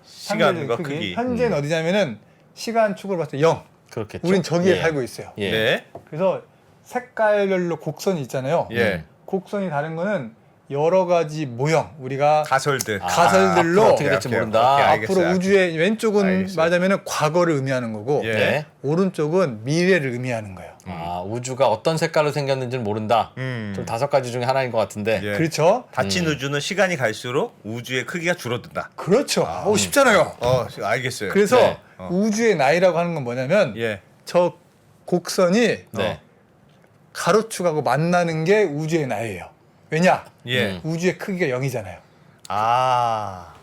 상대적인 시간과 크기. 현재는 어디냐면은 시간축으로 봤을 때 0. 그렇겠죠. 우린 저기에 예. 살고 있어요. 예. 네. 그래서 색깔별로 곡선이 있잖아요. 예. 곡선이 다른 거는 여러 가지 모형 우리가 가설들. 가설들로 앞으로 어떻게 될지 오케이, 모른다. 오케이, 앞으로 알겠어요. 우주의 왼쪽은 알겠어요. 말하자면 과거를 의미하는 거고 예. 네. 오른쪽은 미래를 의미하는 거예요. 우주가 어떤 색깔로 생겼는지는 모른다. 좀 5가지 중에 하나인 것 같은데. 예. 그렇죠? 닫힌 우주는 시간이 갈수록 우주의 크기가 줄어든다. 그렇죠. 쉽잖아요. 알겠어요. 그래서 네. 우주의 나이라고 하는 건 뭐냐면 예. 저 곡선이 네. 가로축하고 만나는 게 우주의 나이예요. 왜냐? 예. 우주의 크기가 0이잖아요. 아.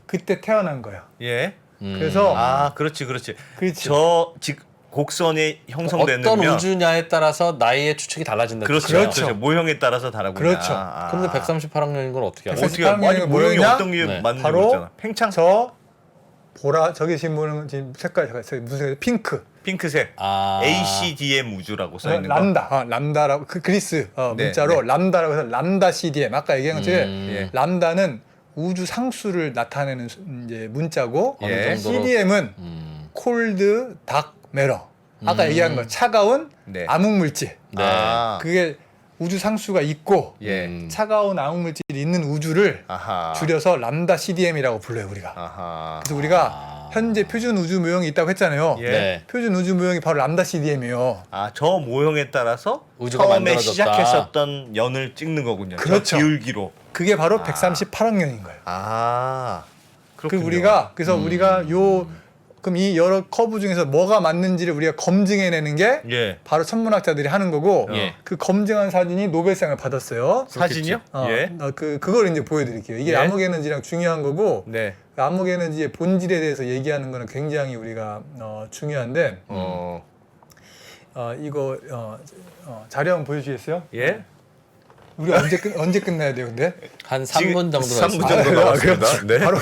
그때 태어난 거예요. 예. 그래서 그렇지. 그렇지. 저 곡선이 형성되는 어떤 우주냐에 따라서 나이의 추측이 달라진다. 그렇죠. 모형에 따라서 다르구나. 그렇죠. 그런데 138억 년인 걸 어떻게 알아요? 백삼- 어떻게 아니 138년 모형이 뭐였냐? 어떤 게 네. 맞는 바로 거잖아. 팽창. 저 보라 저기 신분은 지금 색깔 무슨 색? 핑크. 핑크색. ACDM 우주라고 써 있는 거. 람다. 람다라고 그 그리스 네, 문자로 네. 람다라고 해서 람다 CDM. 아까 얘기한 것처럼 예. 람다는 우주 상수를 나타내는 이제 문자고 예. CDM은 콜드 닥 메러. 아까 얘기한 거 차가운 네. 암흑 물질. 네. 아. 그게 우주 상수가 있고 예. 차가운 암흑 물질이 있는 우주를 아하. 줄여서 람다 CDM이라고 불러요 우리가. 아하. 그래서 우리가 현재 표준 우주 모형이 있다고 했잖아요. 예. 네. 표준 우주 모형이 바로 람다 CDM이에요. 아, 저 모형에 따라서 우주가 처음에 만들어졌다. 시작했었던 연을 찍는 거군요. 그렇죠. 저 기울기로. 그게 바로 138억 년인 거예요. 아. 그 그렇군요. 우리가 그래서 우리가 그럼 이 여러 커브 중에서 뭐가 맞는지를 우리가 검증해내는 게 예. 바로 천문학자들이 하는 거고 예. 그 검증한 사진이 노벨상을 받았어요. 사진이요? 예. 그걸 이제 보여드릴게요. 이게 예. 암흑 에너지랑 중요한 거고 네. 그 암흑 에너지의 본질에 대해서 얘기하는 거는 굉장히 우리가 중요한데 이거 자료 한번 보여주시겠어요? 예. 우리 언제 끝나야 돼요, 근데? 한 3분 정도 3분 정도 남았습니다. 네. 바로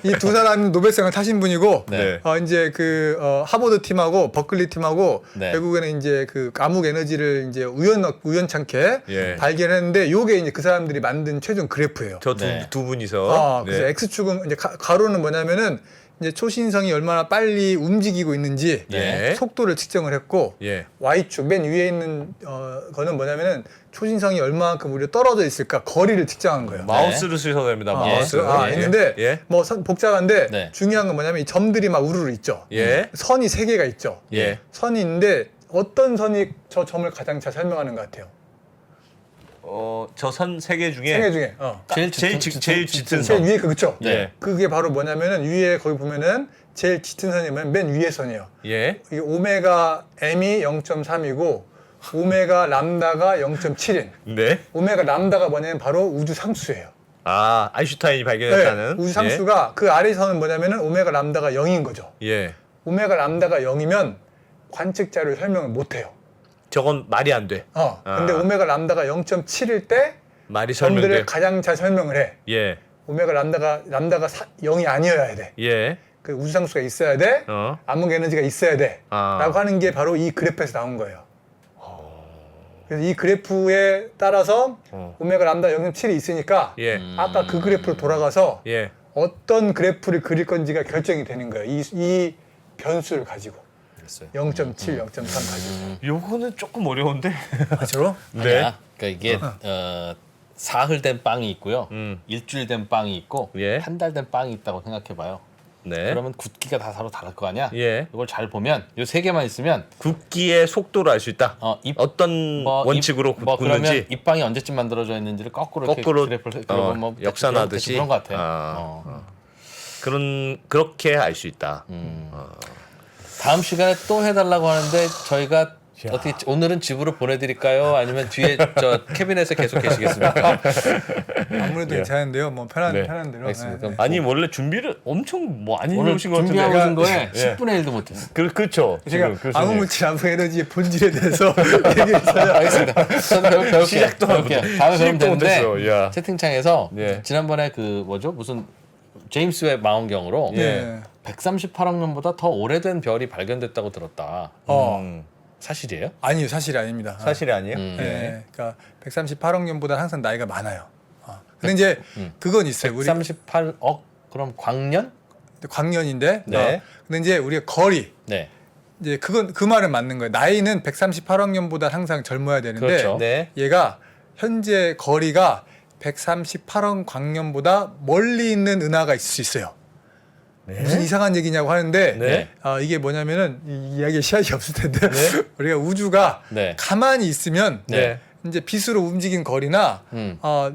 이 두 사람이 노벨상을 타신 분이고 네. 이제 그 하버드 팀하고 버클리 팀하고 네. 결국에는 이제 그 암흑 에너지를 이제 우연찮게 예. 발견했는데 요게 이제 그 사람들이 만든 최종 그래프예요. 저 네. 두 분이서. 그래서 네. X축은 이제 가로는 뭐냐면은 이제 초신성이 얼마나 빨리 움직이고 있는지 네. 속도를 측정을 했고 예. Y축 맨 위에 있는 거는 뭐냐면은 초신성이 얼마만큼 우리가 떨어져 있을까 거리를 측정한 거예요. 마우스를 쓰셔도 됩니다. 마우스. 예. 있는데 예. 뭐 복잡한데 네. 중요한 건 뭐냐면 이 점들이 막 우르르 있죠. 예. 선이 세 개가 있죠. 예. 선이 있는데 어떤 선이 저 점을 가장 잘 설명하는 것 같아요? 저 선 세 개 중에 세 개 중에 제일 짙은 제일 선. 위에 그렇죠. 네. 그게 바로 뭐냐면은 위에 거기 보면은 제일 짙은 선이 맨 위에 선이에요. 예. 이게 오메가 M이 0.3이고 오메가 람다가 0.7인. 네. 오메가 람다가 뭐냐면 바로 우주 상수예요. 아, 아인슈타인이 발견했다는. 우주 상수가 그 아래 선은 뭐냐면은 오메가 람다가 0인 거죠. 예. 오메가 람다가 0이면 관측자를 설명을 못 해요. 저건 말이 안 돼. 근데 오메가 람다가 0.7일 때 말이 점들을 설명돼. 가장 잘 설명을 해. 예. 오메가 람다가 0이 아니어야 돼. 예. 그 우주 상수가 있어야 돼. 암흑 에너지가 있어야 돼. 라고 하는 게 바로 이 그래프에서 나온 거예요. 그래서 이 그래프에 따라서 오메가 람다 0.7이 있으니까 예. 아까 그 그래프로 돌아가서 예. 어떤 그래프를 그릴 건지가 결정이 되는 거예요. 이 변수를 가지고. 0.7, 0.3 가지고. 요거는 조금 어려운데. 맞죠? 네. 아니야. 그러니까 이게 사흘 된 빵이 있고요. 일주일 된 빵이 있고 예. 한 달 된 빵이 있다고 생각해봐요. 네. 그러면 굵기가 다 서로 다를 거 아니야? 예. 이걸 잘 보면 요 세 개만 있으면 굵기의 속도를 알 수 있다. 어떤 원칙으로 그러면 굽는지. 이 빵이 언제쯤 만들어져 있는지를 거꾸로 거꾸로, 그래프를 그려보면 뭐 역산하듯이? 그런 것 같아요. 그렇게 알 수 있다. 다음 시간에 또 해달라고 하는데 저희가 어떻게 오늘은 집으로 보내드릴까요? 아니면 뒤에 저 캐비넷에 계속 계시겠습니까? 아무래도 괜찮은데요. 뭐 편한 네. 대로. 알겠습니다. 그럼 아니 원래 준비를 엄청 많이 오늘 해오신 것 같은데. 준비하고 오신 거에 예. 10분의 1도 못했어요. 그렇죠. 제가 지금 암흑물질, 암흑 에너지의 본질에 대해서 얘기했어요. 알겠습니다. 저도 배울게요. 시작도 배울게요. 다음에 배우면 시작도 되는데 못했어. 야. 채팅창에서 예. 지난번에 그 뭐죠? 무슨 제임스 웹 망원경으로 예. 138억 년보다 더 오래된 별이 발견됐다고 들었다. 사실이에요? 아니요, 사실이 아닙니다. 사실이 아니에요? 네. 그러니까 138억 년보다 항상 나이가 많아요. 근데 이제 그건 있어요. 우리 138억 그럼 광년? 광년인데. 네. 근데 이제 우리가 거리 네. 이제 그건 그 말은 맞는 거예요. 나이는 138억 년보다 항상 젊어야 되는데 그렇죠. 네. 얘가 현재 거리가 138억 광년보다 멀리 있는 은하가 있을 수 있어요. 무슨 이상한 얘기냐고 하는데 네. 이게 뭐냐면은 이 이야기에 시간이 없을 텐데 우리가 우주가 네. 가만히 있으면 네. 이제 빛으로 움직인 거리나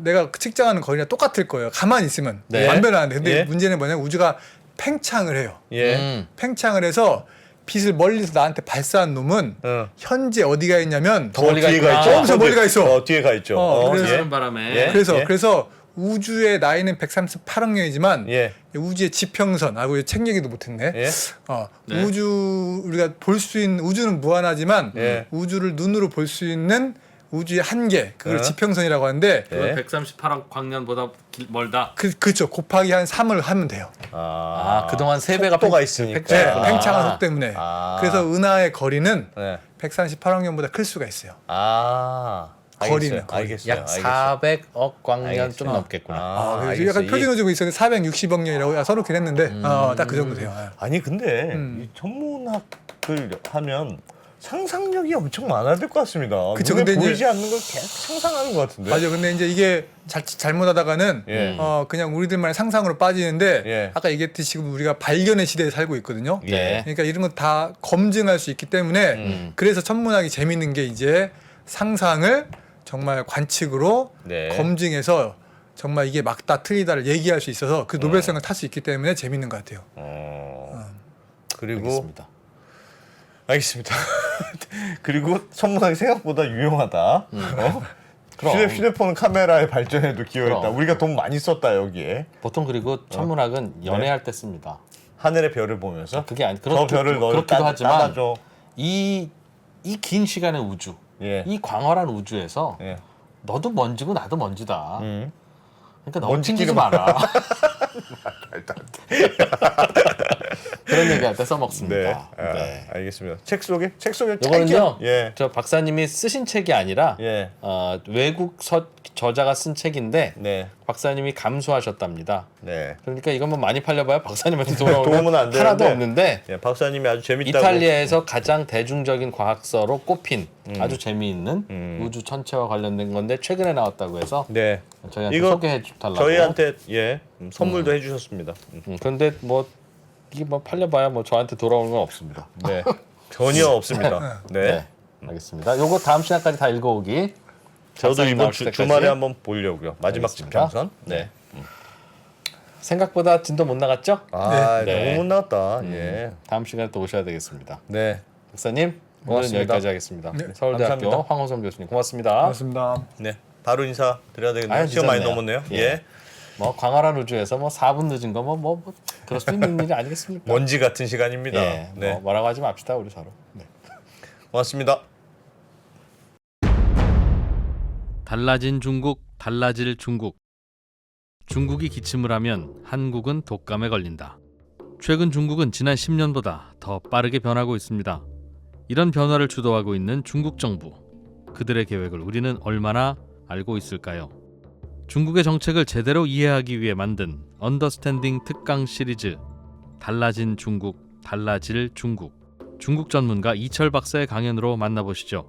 내가 측정하는 거리나 똑같을 거예요. 가만히 있으면 네. 안 변하는데 근데 예. 문제는 뭐냐면 우주가 팽창을 해요. 예. 팽창을 해서 빛을 멀리서 나한테 발사한 놈은 현재 어디가 있냐면 더 멀리 가 뒤에 있구나. 있죠. 엄청 멀리 가 있어. 뒤에 가 있죠. 그래서- 예. 그런 바람에 예. 그래서 우주의 나이는 138억 년이지만 예. 우주의 지평선 우리 책 얘기도 못했네. 예. 네. 우주 우리가 볼 수 있는 우주는 무한하지만 예. 우주를 눈으로 볼 수 있는 우주의 한계 그걸 네. 지평선이라고 하는데 네. 138억 광년보다 멀다. 그렇죠. 곱하기 한 3을 하면 돼요. 그동안 3배가 속도가 있으니까. 네, 아. 팽창한 속 때문에. 아. 그래서 은하의 거리는 네. 138억 년보다 클 수가 있어요. 알겠어요. 거리는 거리. 알겠어요. 약 알겠어요. 400억 광년 알겠어요. 좀 넘겠구나. 그래서 알겠어요. 약간 표준을 주고 있었는데 460억 년이라고 써놓긴 했는데 딱 그 정도 돼요. 아니 근데 이 천문학을 하면 상상력이 엄청 많아야 될 것 같습니다. 그쵸, 눈에 근데 이제- 보이지 않는 걸 계속 상상하는 것 같은데. 맞아. 근데 이제 이게 잘못하다가는 예. 그냥 우리들만의 상상으로 빠지는데 예. 아까 얘기했듯이 지금 우리가 발견의 시대에 살고 있거든요. 예. 그러니까 이런 거 다 검증할 수 있기 때문에 그래서 천문학이 재밌는 게 이제 상상을 정말 관측으로 네. 검증해서 정말 이게 맞다 틀리다를 얘기할 수 있어서 그 노벨상을 탈 수 있기 때문에 재밌는 것 같아요. 그리고 알겠습니다. 그리고 천문학이 생각보다 유용하다. 그럼. 휴대폰 카메라의 발전에도 기여했다. 그럼. 우리가 돈 많이 썼다 여기에. 보통 그리고 천문학은 연애할 때 씁니다. 하늘의 별을 보면서 그게 아니 저 별을 너 그렇기도 하지만 따다줘. 이 긴 시간의 우주, 예. 이 광활한 우주에서 예. 너도 먼지고 나도 먼지다. 그러니까 너무 먼지끼리 튕기지 마라. 그런 얘기할 때 써먹습니다. 네. 네. 알겠습니다. 책 소개 이거는요, 예. 저 박사님이 쓰신 책이 아니라 예. 외국 저자가 쓴 책인데 네. 박사님이 감수하셨답니다. 네. 그러니까 이건 많이 팔려봐야 박사님한테 도움은 도움은 안 하나도 되는데. 없는데 예, 박사님이 아주 재밌다고. 이탈리아에서 가장 대중적인 과학서로 꼽힌 아주 재미있는 우주 천체와 관련된 건데 최근에 나왔다고 해서 네. 저희한테 이거 소개해 달라고. 저희한테 선물도 해주셨습니다. 그런데 뭐 이게 뭐 팔려봐야 뭐 저한테 돌아오는 건 없습니다. 네. 전혀 없습니다. 네. 네, 알겠습니다. 요거 다음 시간까지 다 읽어오기. 저도 박사님 이번 나오실 때까지. 주말에 한번 보려고요. 마지막 알겠습니다. 지평선. 네. 생각보다 진도 못 나갔죠? 네. 너무 못 나왔다. 예. 다음 시간에 또 오셔야 되겠습니다. 네. 박사님 오늘은 고맙습니다. 여기까지 하겠습니다. 네, 서울대학교 감사합니다. 황호성 교수님 고맙습니다. 고맙습니다. 네. 바로 인사 드려야 되겠네요. 아유, 시간 많이 늦었네요. 넘었네요. 예. 예. 뭐 광활한 우주에서 뭐 4분 늦은 거 뭐 그럴 수 있는 일이 아니겠습니까? 먼지 같은 시간입니다. 예, 네. 뭐 뭐라고 하지 맙시다 우리 서로. 네. 고맙습니다. 달라진 중국, 달라질 중국. 중국이 기침을 하면 한국은 독감에 걸린다. 최근 중국은 지난 10년보다 더 빠르게 변하고 있습니다. 이런 변화를 주도하고 있는 중국 정부. 그들의 계획을 우리는 얼마나 알고 있을까요? 중국의 정책을 제대로 이해하기 위해 만든 언더스탠딩 특강 시리즈 달라진 중국, 달라질 중국. 중국 전문가 이철 박사의 강연으로 만나보시죠.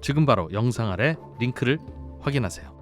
지금 바로 영상 아래 링크를 확인하세요.